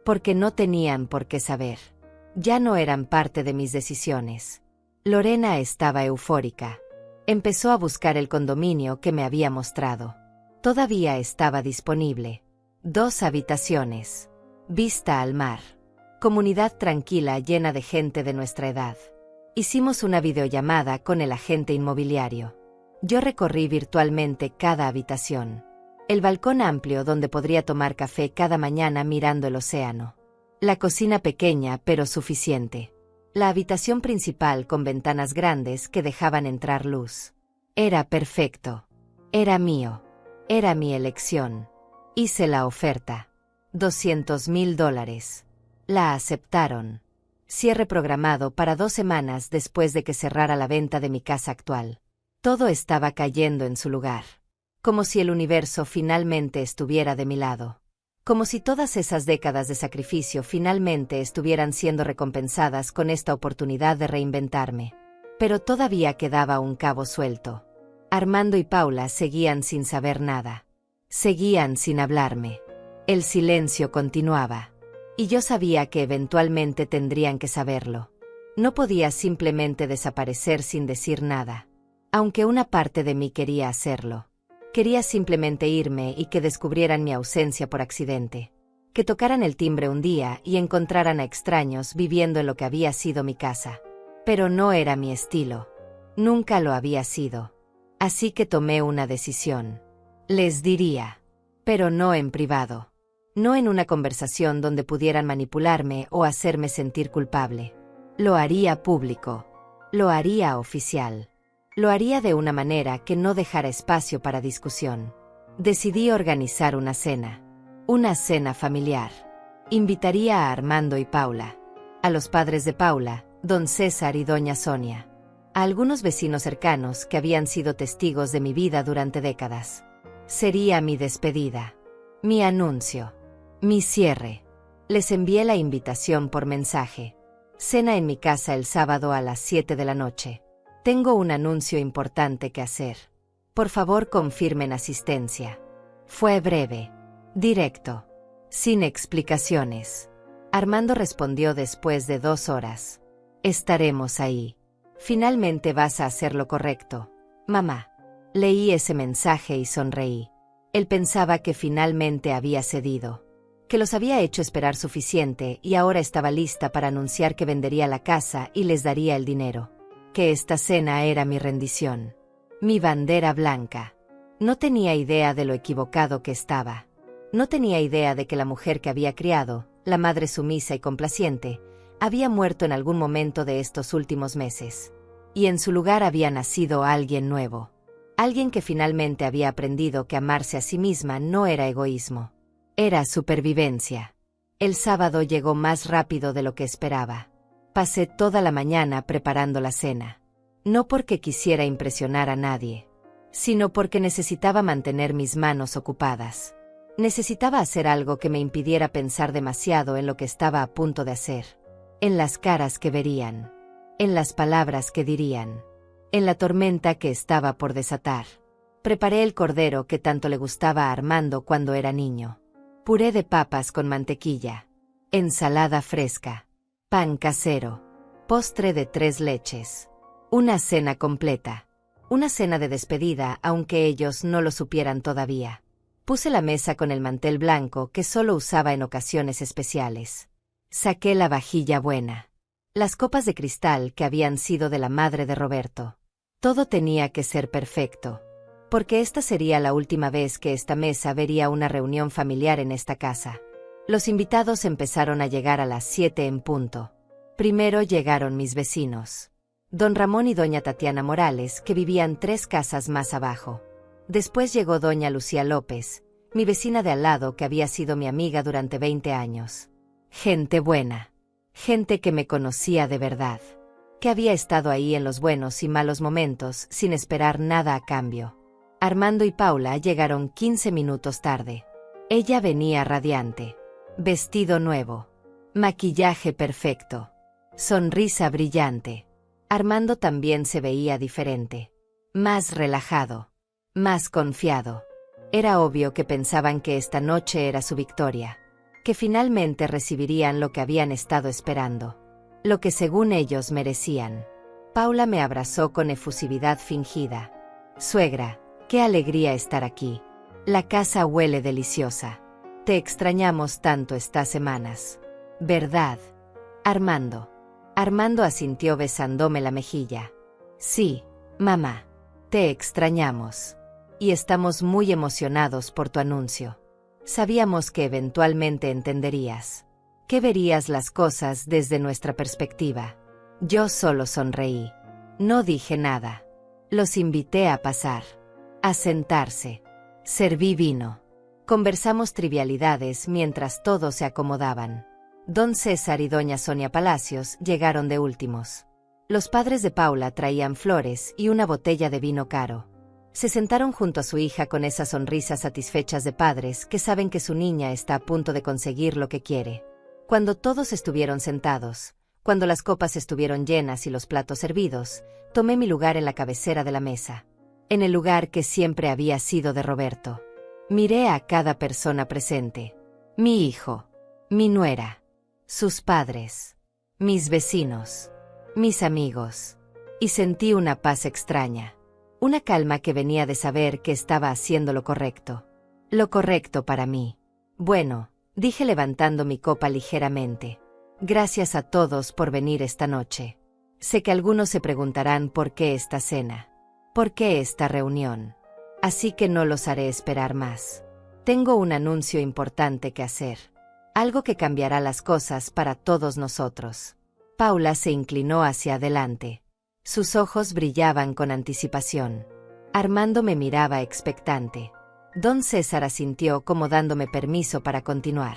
Porque no tenían por qué saber. Ya no eran parte de mis decisiones. Lorena estaba eufórica. Empezó a buscar el condominio que me había mostrado. Todavía estaba disponible. 2 habitaciones. Vista al mar. Comunidad tranquila llena de gente de nuestra edad. Hicimos una videollamada con el agente inmobiliario. Yo recorrí virtualmente cada habitación. El balcón amplio donde podría tomar café cada mañana mirando el océano. La cocina pequeña pero suficiente. La habitación principal con ventanas grandes que dejaban entrar luz. Era perfecto. Era mío. Era mi elección. Hice la oferta. $200,000. La aceptaron. Cierre programado para 2 semanas después de que cerrara la venta de mi casa actual. Todo estaba cayendo en su lugar. Como si el universo finalmente estuviera de mi lado. Como si todas esas décadas de sacrificio finalmente estuvieran siendo recompensadas con esta oportunidad de reinventarme. Pero todavía quedaba un cabo suelto. Armando y Paula seguían sin saber nada. Seguían sin hablarme. El silencio continuaba. Y yo sabía que eventualmente tendrían que saberlo. No podía simplemente desaparecer sin decir nada. Aunque una parte de mí quería hacerlo. Quería simplemente irme y que descubrieran mi ausencia por accidente. Que tocaran el timbre un día y encontraran a extraños viviendo en lo que había sido mi casa. Pero no era mi estilo. Nunca lo había sido. Así que tomé una decisión. Les diría. Pero no en privado. No en una conversación donde pudieran manipularme o hacerme sentir culpable. Lo haría público. Lo haría oficial. Lo haría de una manera que no dejara espacio para discusión. Decidí organizar una cena. Una cena familiar. Invitaría a Armando y Paula. A los padres de Paula, don César y doña Sonia. A algunos vecinos cercanos que habían sido testigos de mi vida durante décadas. Sería mi despedida. Mi anuncio. Mi cierre. Les envié la invitación por mensaje. Cena en mi casa el sábado a las 7 de la noche. Tengo un anuncio importante que hacer. Por favor, confirmen asistencia. Fue breve. Directo. Sin explicaciones. Armando respondió después de 2 horas. Estaremos ahí. Finalmente vas a hacer lo correcto, mamá. Leí ese mensaje y sonreí. Él pensaba que finalmente había cedido. Que los había hecho esperar suficiente y ahora estaba lista para anunciar que vendería la casa y les daría el dinero. Que esta cena era mi rendición. Mi bandera blanca. No tenía idea de lo equivocado que estaba. No tenía idea de que la mujer que había criado, la madre sumisa y complaciente, había muerto en algún momento de estos últimos meses. Y en su lugar había nacido alguien nuevo. Alguien que finalmente había aprendido que amarse a sí misma no era egoísmo. Era supervivencia. El sábado llegó más rápido de lo que esperaba. Pasé toda la mañana preparando la cena. No porque quisiera impresionar a nadie, sino porque necesitaba mantener mis manos ocupadas. Necesitaba hacer algo que me impidiera pensar demasiado en lo que estaba a punto de hacer, en las caras que verían, en las palabras que dirían, en la tormenta que estaba por desatar. Preparé el cordero que tanto le gustaba a Armando cuando era niño. Puré de papas con mantequilla, ensalada fresca, pan casero, postre de 3 leches. Una cena completa. Una cena de despedida, aunque ellos no lo supieran todavía. Puse la mesa con el mantel blanco que solo usaba en ocasiones especiales. Saqué la vajilla buena. Las copas de cristal que habían sido de la madre de Roberto. Todo tenía que ser perfecto. Porque esta sería la última vez que esta mesa vería una reunión familiar en esta casa. Los invitados empezaron a llegar a las 7 en punto. Primero llegaron mis vecinos. Don Ramón y doña Tatiana Morales, que vivían 3 casas más abajo. Después llegó doña Lucía López, mi vecina de al lado que había sido mi amiga durante 20 años. Gente buena. Gente que me conocía de verdad. Que había estado ahí en los buenos y malos momentos sin esperar nada a cambio. Armando y Paula llegaron 15 minutos tarde. Ella venía radiante. Vestido nuevo. Maquillaje perfecto. Sonrisa brillante. Armando también se veía diferente. Más relajado. Más confiado. Era obvio que pensaban que esta noche era su victoria. Que finalmente recibirían lo que habían estado esperando. Lo que según ellos merecían. Paula me abrazó con efusividad fingida. Suegra, qué alegría estar aquí. La casa huele deliciosa. Te extrañamos tanto estas semanas. ¿Verdad, Armando? Armando asintió besándome la mejilla. Sí, mamá. Te extrañamos. Y estamos muy emocionados por tu anuncio. Sabíamos que eventualmente entenderías. Que verías las cosas desde nuestra perspectiva. Yo solo sonreí. No dije nada. Los invité a pasar. A sentarse. Serví vino. Conversamos trivialidades mientras todos se acomodaban. Don César y doña Sonia Palacios llegaron de últimos. Los padres de Paula traían flores y una botella de vino caro. Se sentaron junto a su hija con esas sonrisas satisfechas de padres que saben que su niña está a punto de conseguir lo que quiere. Cuando todos estuvieron sentados, cuando las copas estuvieron llenas y los platos servidos, tomé mi lugar en la cabecera de la mesa. En el lugar que siempre había sido de Roberto. Miré a cada persona presente. Mi hijo. Mi nuera. Sus padres. Mis vecinos. Mis amigos. Y sentí una paz extraña. Una calma que venía de saber que estaba haciendo lo correcto. Lo correcto para mí. Bueno, dije levantando mi copa ligeramente. Gracias a todos por venir esta noche. Sé que algunos se preguntarán por qué esta cena. ¿Por qué esta reunión? Así que no los haré esperar más. Tengo un anuncio importante que hacer. Algo que cambiará las cosas para todos nosotros. Paula se inclinó hacia adelante. Sus ojos brillaban con anticipación. Armando me miraba expectante. Don César asintió como dándome permiso para continuar.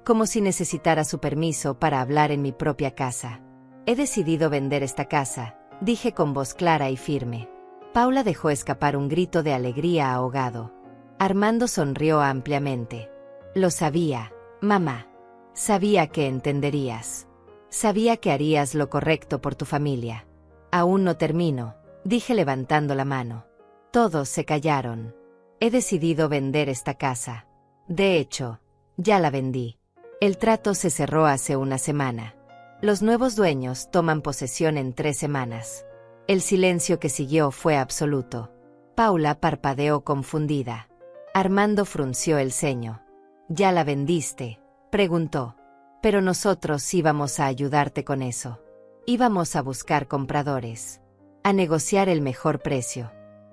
Como si necesitara su permiso para hablar en mi propia casa. He decidido vender esta casa, dije con voz clara y firme. Paula dejó escapar un grito de alegría ahogado. Armando sonrió ampliamente. Lo sabía, mamá. Sabía que entenderías. Sabía que harías lo correcto por tu familia. Aún no termino, dije levantando la mano. Todos se callaron. He decidido vender esta casa. De hecho, ya la vendí. El trato se cerró hace una semana. Los nuevos dueños toman posesión en 3 semanas. El silencio que siguió fue absoluto. Paula parpadeó confundida. Armando frunció el ceño. ¿Ya la vendiste?, preguntó. Pero nosotros íbamos a ayudarte con eso. Íbamos a buscar compradores. A negociar el mejor precio.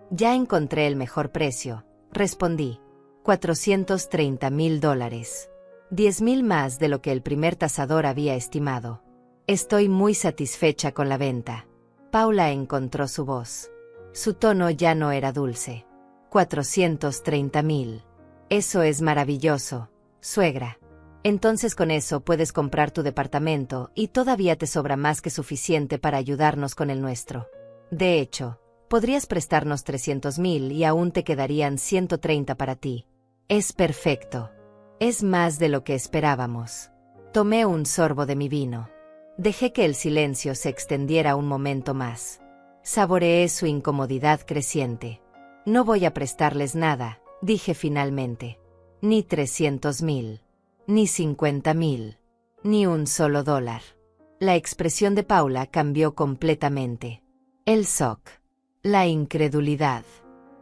Ya encontré el mejor precio, respondí. $430,000. 10,000 más de lo que el primer tasador había estimado. Estoy muy satisfecha con la venta. Paula encontró su voz. Su tono ya no era dulce. 430,000. Eso es maravilloso, suegra. Entonces con eso puedes comprar tu departamento y todavía te sobra más que suficiente para ayudarnos con el nuestro. De hecho, podrías prestarnos 300,000 y aún te quedarían 130 para ti. Es perfecto. Es más de lo que esperábamos. Tomé un sorbo de mi vino. Dejé que el silencio se extendiera un momento más. Saboreé su incomodidad creciente. No voy a prestarles nada, dije finalmente. Ni 300,000. Ni 50,000. Ni un solo dólar. La expresión de Paula cambió completamente. El shock. La incredulidad.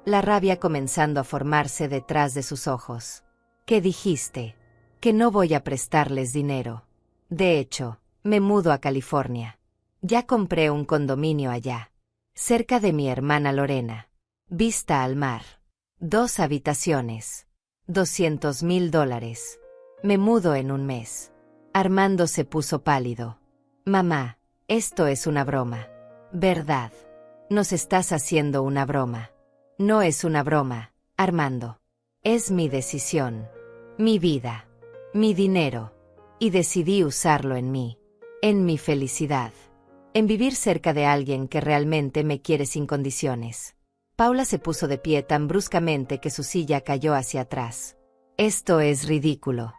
La rabia comenzando a formarse detrás de sus ojos. ¿Qué dijiste? Que no voy a prestarles dinero. De hecho, me mudo a California. Ya compré un condominio allá. Cerca de mi hermana Lorena. Vista al mar. 2 habitaciones. $200,000. Me mudo en un mes. Armando se puso pálido. Mamá, esto es una broma. ¿Verdad? Nos estás haciendo una broma. No es una broma, Armando. Es mi decisión. Mi vida. Mi dinero. Y decidí usarlo en mí. En mi felicidad. En vivir cerca de alguien que realmente me quiere sin condiciones. Paula se puso de pie tan bruscamente que su silla cayó hacia atrás. Esto es ridículo.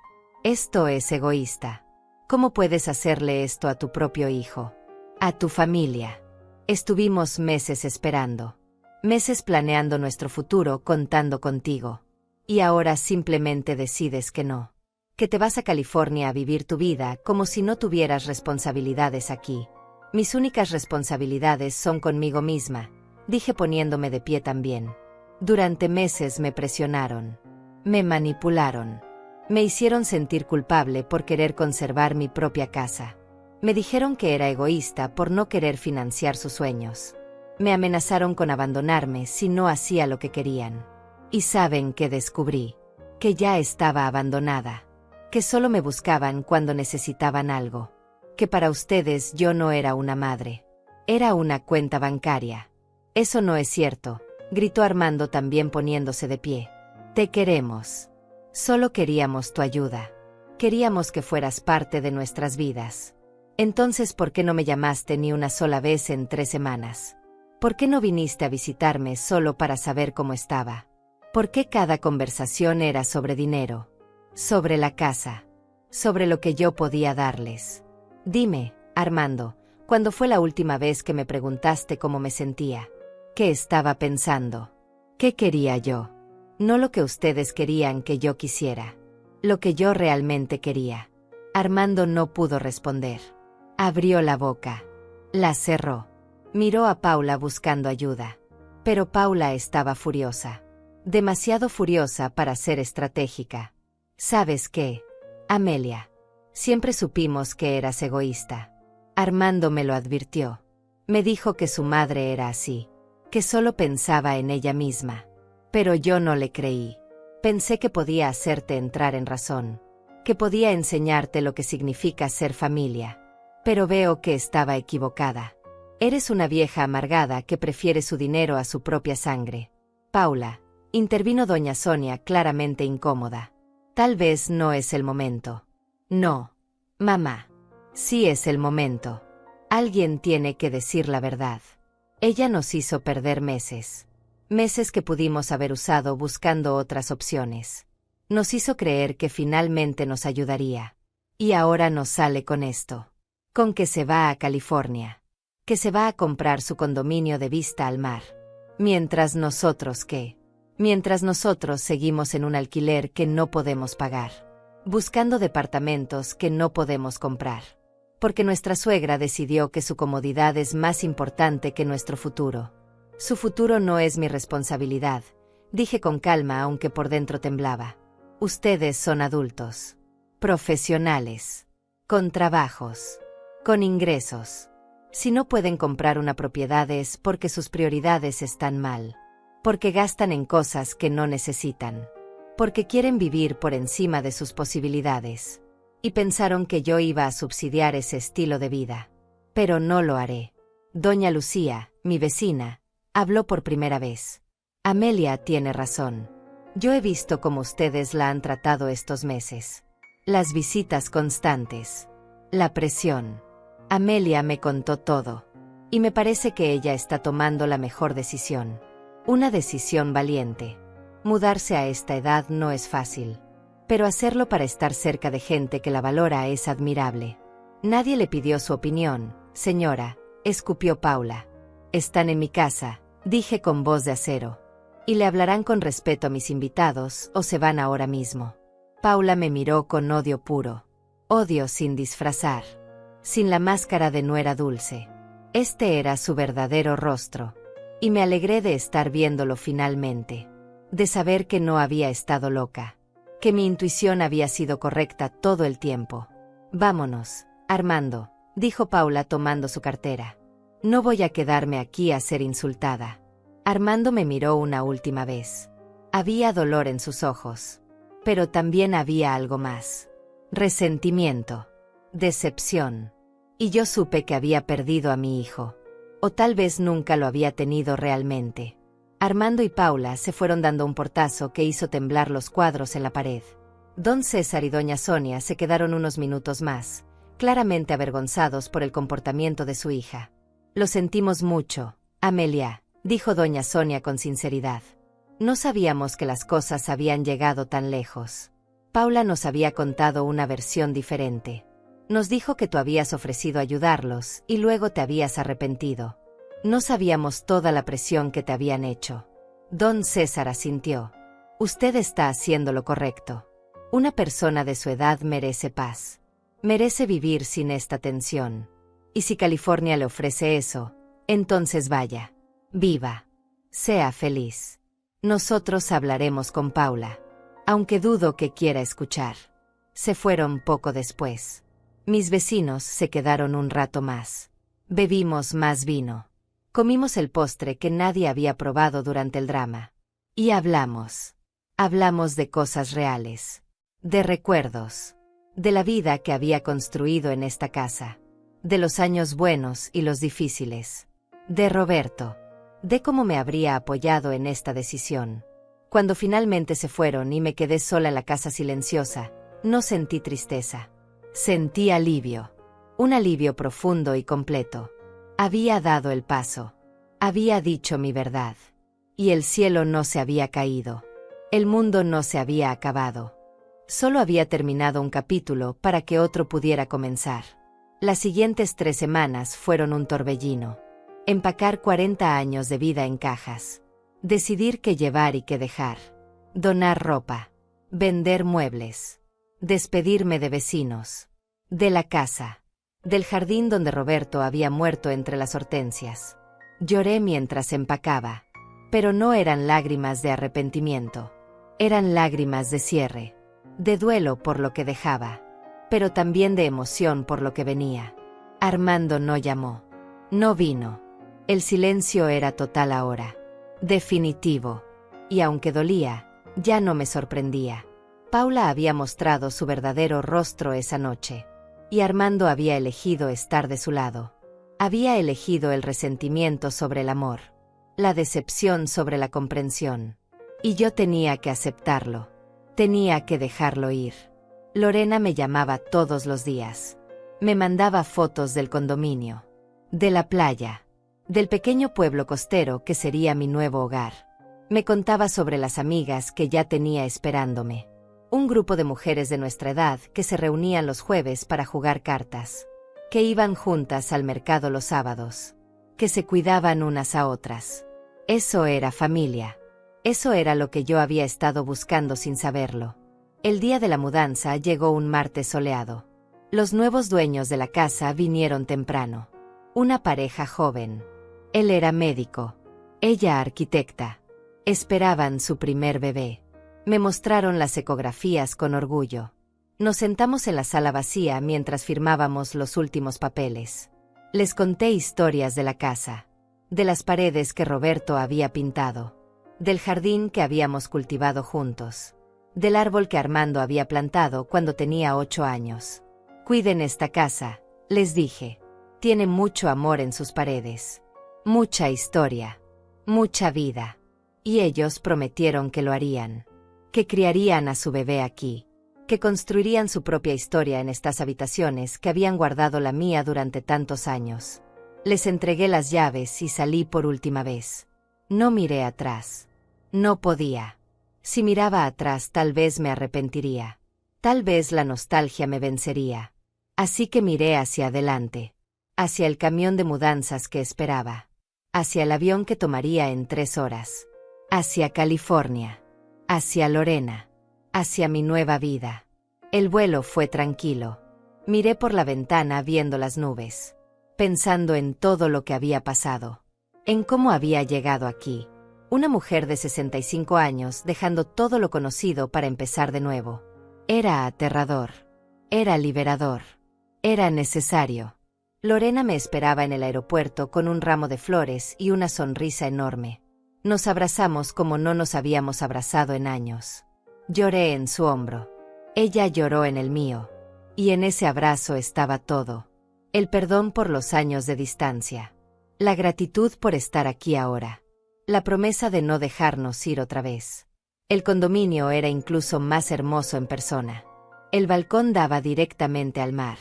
Esto es egoísta. ¿Cómo puedes hacerle esto a tu propio hijo? A tu familia. Estuvimos meses esperando. Meses planeando nuestro futuro contando contigo. Y ahora simplemente decides que no. Que te vas a California a vivir tu vida como si no tuvieras responsabilidades aquí. Mis únicas responsabilidades son conmigo misma, dije poniéndome de pie también. Durante meses me presionaron. Me manipularon. Me hicieron sentir culpable por querer conservar mi propia casa. Me dijeron que era egoísta por no querer financiar sus sueños. Me amenazaron con abandonarme si no hacía lo que querían. Y ¿saben qué descubrí? Que ya estaba abandonada. Que solo me buscaban cuando necesitaban algo. Que para ustedes yo no era una madre. Era una cuenta bancaria. Eso no es cierto, gritó Armando también poniéndose de pie. Te queremos. Solo queríamos tu ayuda. Queríamos que fueras parte de nuestras vidas. Entonces, ¿por qué no me llamaste ni una sola vez en 3 semanas? ¿Por qué no viniste a visitarme solo para saber cómo estaba? ¿Por qué cada conversación era sobre dinero? Sobre la casa. Sobre lo que yo podía darles. Dime, Armando, ¿cuándo fue la última vez que me preguntaste cómo me sentía? ¿Qué estaba pensando? ¿Qué quería yo? No lo que ustedes querían que yo quisiera. Lo que yo realmente quería. Armando no pudo responder. Abrió la boca. La cerró. Miró a Paula buscando ayuda. Pero Paula estaba furiosa. Demasiado furiosa para ser estratégica. ¿Sabes qué? Amelia. Siempre supimos que eras egoísta. Armando me lo advirtió. Me dijo que su madre era así. Que solo pensaba en ella misma. Pero yo no le creí. Pensé que podía hacerte entrar en razón. Que podía enseñarte lo que significa ser familia. Pero veo que estaba equivocada. Eres una vieja amargada que prefiere su dinero a su propia sangre. Paula, intervino doña Sonia claramente incómoda. Tal vez no es el momento. No. Mamá. Sí es el momento. Alguien tiene que decir la verdad. Ella nos hizo perder meses. Meses que pudimos haber usado buscando otras opciones. Nos hizo creer que finalmente nos ayudaría. Y ahora nos sale con esto. Con que se va a California. Que se va a comprar su condominio de vista al mar. Mientras nosotros, ¿qué? Mientras nosotros seguimos en un alquiler que no podemos pagar. Buscando departamentos que no podemos comprar. Porque nuestra suegra decidió que su comodidad es más importante que nuestro futuro. Su futuro no es mi responsabilidad, dije con calma aunque por dentro temblaba. Ustedes son adultos. Profesionales. Con trabajos. Con ingresos. Si no pueden comprar una propiedad es porque sus prioridades están mal. Porque gastan en cosas que no necesitan. porque quieren vivir por encima de sus posibilidades. Y pensaron que yo iba a subsidiar ese estilo de vida. Pero no lo haré. Doña Lucía, mi vecina, habló por primera vez. Amelia tiene razón. Yo he visto cómo ustedes la han tratado estos meses. Las visitas constantes. La presión. Amelia me contó todo. Y me parece que ella está tomando la mejor decisión. Una decisión valiente. Mudarse a esta edad no es fácil. Pero hacerlo para estar cerca de gente que la valora es admirable. Nadie le pidió su opinión, señora, escupió Paula. Están en mi casa, dije con voz de acero. Y le hablarán con respeto a mis invitados o se van ahora mismo. Paula me miró con odio puro. Odio sin disfrazar. Sin la máscara de nuera dulce. Este era su verdadero rostro. Y me alegré de estar viéndolo finalmente. De saber que no había estado loca. Que mi intuición había sido correcta todo el tiempo. Vámonos, Armando, dijo Paula tomando su cartera. No voy a quedarme aquí a ser insultada. Armando me miró una última vez. Había dolor en sus ojos. Pero también había algo más. Resentimiento. Decepción. Y yo supe que había perdido a mi hijo. O tal vez nunca lo había tenido realmente. Armando y Paula se fueron dando un portazo que hizo temblar los cuadros en la pared. Don César y doña Sonia se quedaron unos minutos más, claramente avergonzados por el comportamiento de su hija. Lo sentimos mucho, Amelia, dijo doña Sonia con sinceridad. No sabíamos que las cosas habían llegado tan lejos. Paula nos había contado una versión diferente. Nos dijo que tú habías ofrecido ayudarlos y luego te habías arrepentido. No sabíamos toda la presión que te habían hecho. Don César asintió. Usted está haciendo lo correcto. Una persona de su edad merece paz. Merece vivir sin esta tensión. Y si California le ofrece eso, entonces vaya. Viva. Sea feliz. Nosotros hablaremos con Paula. Aunque dudo que quiera escuchar. Se fueron poco después. Mis vecinos se quedaron un rato más. Bebimos más vino. Comimos el postre que nadie había probado durante el drama. Y hablamos. Hablamos de cosas reales. De recuerdos. De la vida que había construido en esta casa. De los años buenos y los difíciles. De Roberto. De cómo me habría apoyado en esta decisión. Cuando finalmente se fueron y me quedé sola en la casa silenciosa, no sentí tristeza. Sentí alivio. Un alivio profundo y completo. Había dado el paso. Había dicho mi verdad. Y el cielo no se había caído. El mundo no se había acabado. Solo había terminado un capítulo para que otro pudiera comenzar. Las siguientes 3 semanas fueron un torbellino. Empacar 40 años de vida en cajas. Decidir qué llevar y qué dejar. Donar ropa. Vender muebles. Despedirme de vecinos. De la casa. Del jardín donde Roberto había muerto entre las hortensias. Lloré mientras empacaba. Pero no eran lágrimas de arrepentimiento. Eran lágrimas de cierre. De duelo por lo que dejaba. Pero también de emoción por lo que venía. Armando no llamó. No vino. El silencio era total ahora. Definitivo. Y aunque dolía, ya no me sorprendía. Paula había mostrado su verdadero rostro esa noche. Y Armando había elegido estar de su lado. Había elegido el resentimiento sobre el amor. La decepción sobre la comprensión. Y yo tenía que aceptarlo. Tenía que dejarlo ir. Lorena me llamaba todos los días. Me mandaba fotos del condominio. De la playa. Del pequeño pueblo costero que sería mi nuevo hogar. Me contaba sobre las amigas que ya tenía esperándome. Un grupo de mujeres de nuestra edad que se reunían los jueves para jugar cartas. Que iban juntas al mercado los sábados. Que se cuidaban unas a otras. Eso era familia. Eso era lo que yo había estado buscando sin saberlo. El día de la mudanza llegó un martes soleado. Los nuevos dueños de la casa vinieron temprano. Una pareja joven. Él era médico. Ella arquitecta. Esperaban su primer bebé. Me mostraron las ecografías con orgullo. Nos sentamos en la sala vacía mientras firmábamos los últimos papeles. Les conté historias de la casa. De las paredes que Roberto había pintado. Del jardín que habíamos cultivado juntos. del árbol que Armando había plantado cuando tenía 8 años. Cuiden esta casa, les dije. Tiene mucho amor en sus paredes. Mucha historia. Mucha vida. Y ellos prometieron que lo harían. Que criarían a su bebé aquí. Que construirían su propia historia en estas habitaciones que habían guardado la mía durante tantos años. Les entregué las llaves y salí por última vez. No miré atrás. No podía. Si miraba atrás tal vez me arrepentiría. Tal vez la nostalgia me vencería. Así que miré hacia adelante. Hacia el camión de mudanzas que esperaba. Hacia el avión que tomaría en 3 horas. Hacia California. Hacia Lorena. Hacia mi nueva vida. El vuelo fue tranquilo. Miré por la ventana viendo las nubes. Pensando en todo lo que había pasado. En cómo había llegado aquí. Una mujer de 65 años dejando todo lo conocido para empezar de nuevo. Era aterrador. Era liberador. Era necesario. Lorena me esperaba en el aeropuerto con un ramo de flores y una sonrisa enorme. Nos abrazamos como no nos habíamos abrazado en años. Lloré en su hombro. Ella lloró en el mío. Y en ese abrazo estaba todo. El perdón por los años de distancia. La gratitud por estar aquí ahora. La promesa de no dejarnos ir otra vez. El condominio era incluso más hermoso en persona. El balcón daba directamente al mar.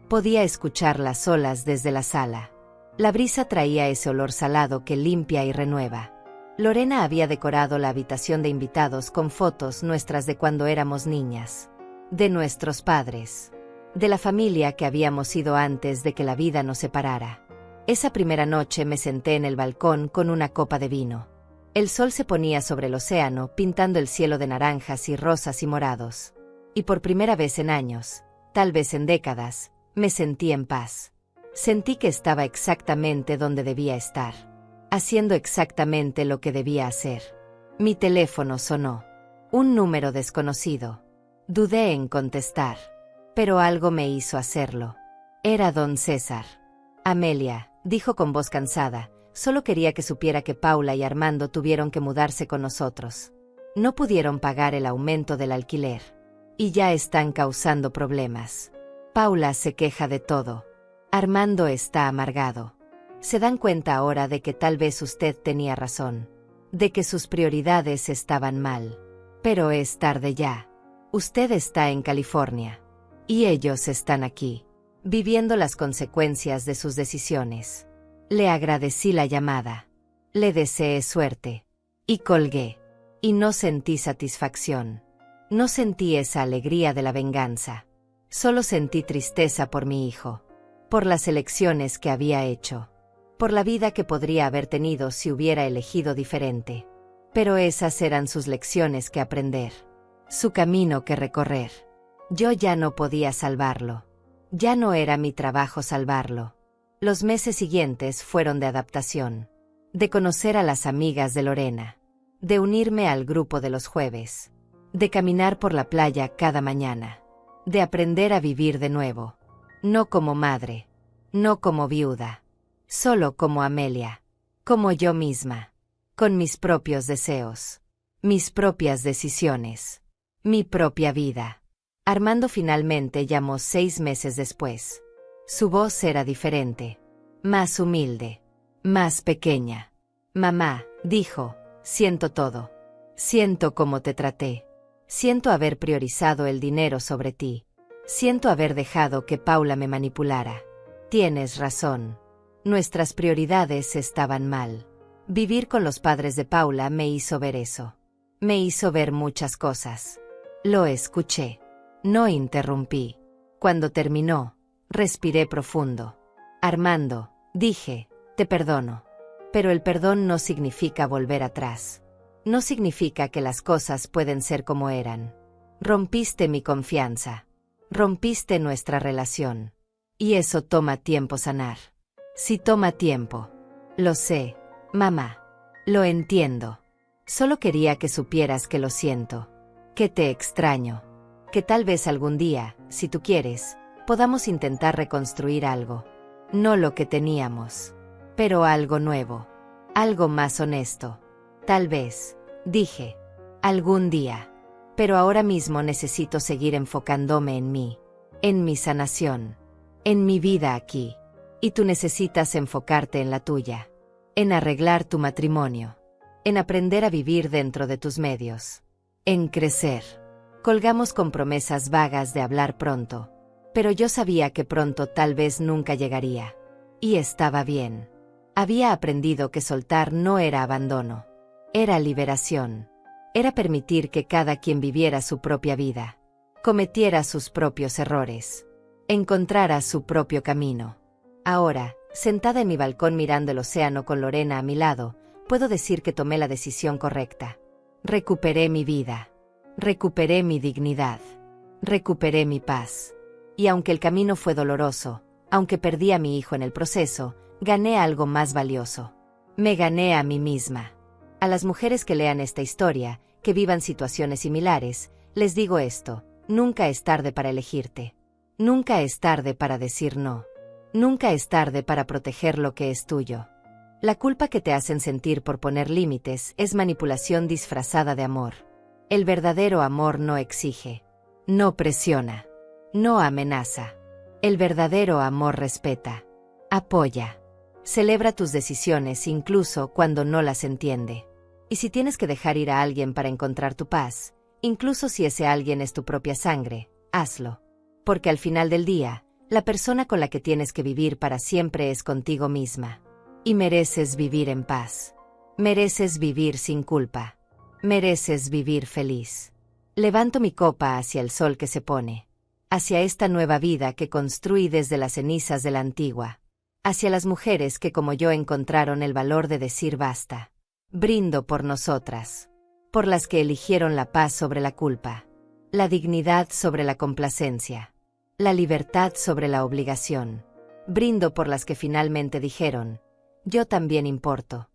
Podía escuchar las olas desde la sala. La brisa traía ese olor salado que limpia y renueva. Lorena había decorado la habitación de invitados con fotos nuestras de cuando éramos niñas. De nuestros padres. De la familia que habíamos sido antes de que la vida nos separara. Esa primera noche me senté en el balcón con una copa de vino. El sol se ponía sobre el océano pintando el cielo de naranjas y rosas y morados. Y por primera vez en años, tal vez en décadas, me sentí en paz. Sentí que estaba exactamente donde debía estar. Haciendo exactamente lo que debía hacer. Mi teléfono sonó. Un número desconocido. Dudé en contestar. Pero algo me hizo hacerlo. Era don César. Amelia, dijo con voz cansada, solo quería que supiera que Paula y Armando tuvieron que mudarse con nosotros. No pudieron pagar el aumento del alquiler. Y ya están causando problemas. Paula se queja de todo. Armando está amargado. Se dan cuenta ahora de que tal vez usted tenía razón. De que sus prioridades estaban mal. Pero es tarde ya. Usted está en California. Y ellos están aquí. Viviendo las consecuencias de sus decisiones. Le agradecí la llamada. Le deseé suerte. Y colgué. Y no sentí satisfacción. No sentí esa alegría de la venganza. Solo sentí tristeza por mi hijo. Por las elecciones que había hecho. Por la vida que podría haber tenido si hubiera elegido diferente. Pero esas eran sus lecciones que aprender. Su camino que recorrer. Yo ya no podía salvarlo. Ya no era mi trabajo salvarlo. Los meses siguientes fueron de adaptación. De conocer a las amigas de Lorena. De unirme al grupo de los jueves. De caminar por la playa cada mañana. De aprender a vivir de nuevo. No como madre. No como viuda. Solo como Amelia. Como yo misma. Con mis propios deseos. Mis propias decisiones. Mi propia vida. Armando finalmente llamó 6 meses después. Su voz era diferente. Más humilde. Más pequeña. Mamá, dijo, siento todo. Siento cómo te traté. Siento haber priorizado el dinero sobre ti. Siento haber dejado que Paula me manipulara. Tienes razón. Nuestras prioridades estaban mal. Vivir con los padres de Paula me hizo ver eso. Me hizo ver muchas cosas. Lo escuché. No interrumpí. Cuando terminó, respiré profundo. Armando, dije, te perdono. Pero el perdón no significa volver atrás. No significa que las cosas pueden ser como eran. Rompiste mi confianza. Rompiste nuestra relación. Y eso toma tiempo sanar. Sí toma tiempo. Lo sé, mamá. Lo entiendo. Solo quería que supieras que lo siento. Que te extraño. Que tal vez algún día, si tú quieres, podamos intentar reconstruir algo. No lo que teníamos. Pero algo nuevo. Algo más honesto. Tal vez, dije. Algún día. Pero ahora mismo necesito seguir enfocándome en mí, en mi sanación, en mi vida aquí. Y tú necesitas enfocarte en la tuya, en arreglar tu matrimonio, en aprender a vivir dentro de tus medios, en crecer. Colgamos con promesas vagas de hablar pronto, pero yo sabía que pronto tal vez nunca llegaría. Y estaba bien. Había aprendido que soltar no era abandono, era liberación. Era permitir que cada quien viviera su propia vida, cometiera sus propios errores, encontrara su propio camino. Ahora, sentada en mi balcón mirando el océano con Lorena a mi lado, puedo decir que tomé la decisión correcta. Recuperé mi vida, recuperé mi dignidad, recuperé mi paz. Y aunque el camino fue doloroso, aunque perdí a mi hijo en el proceso, gané algo más valioso. Me gané a mí misma. A las mujeres que lean esta historia, que vivan situaciones similares, les digo esto: nunca es tarde para elegirte. Nunca es tarde para decir no. Nunca es tarde para proteger lo que es tuyo. La culpa que te hacen sentir por poner límites es manipulación disfrazada de amor. El verdadero amor no exige, no presiona, no amenaza. El verdadero amor respeta, apoya, celebra tus decisiones incluso cuando no las entiende. Y si tienes que dejar ir a alguien para encontrar tu paz, incluso si ese alguien es tu propia sangre, hazlo. Porque al final del día, la persona con la que tienes que vivir para siempre es contigo misma. Y mereces vivir en paz. Mereces vivir sin culpa. Mereces vivir feliz. Levanto mi copa hacia el sol que se pone. Hacia esta nueva vida que construí desde las cenizas de la antigua. Hacia las mujeres que como yo encontraron el valor de decir basta. Brindo por nosotras. Por las que eligieron la paz sobre la culpa. La dignidad sobre la complacencia. La libertad sobre la obligación. Brindo por las que finalmente dijeron: yo también importo.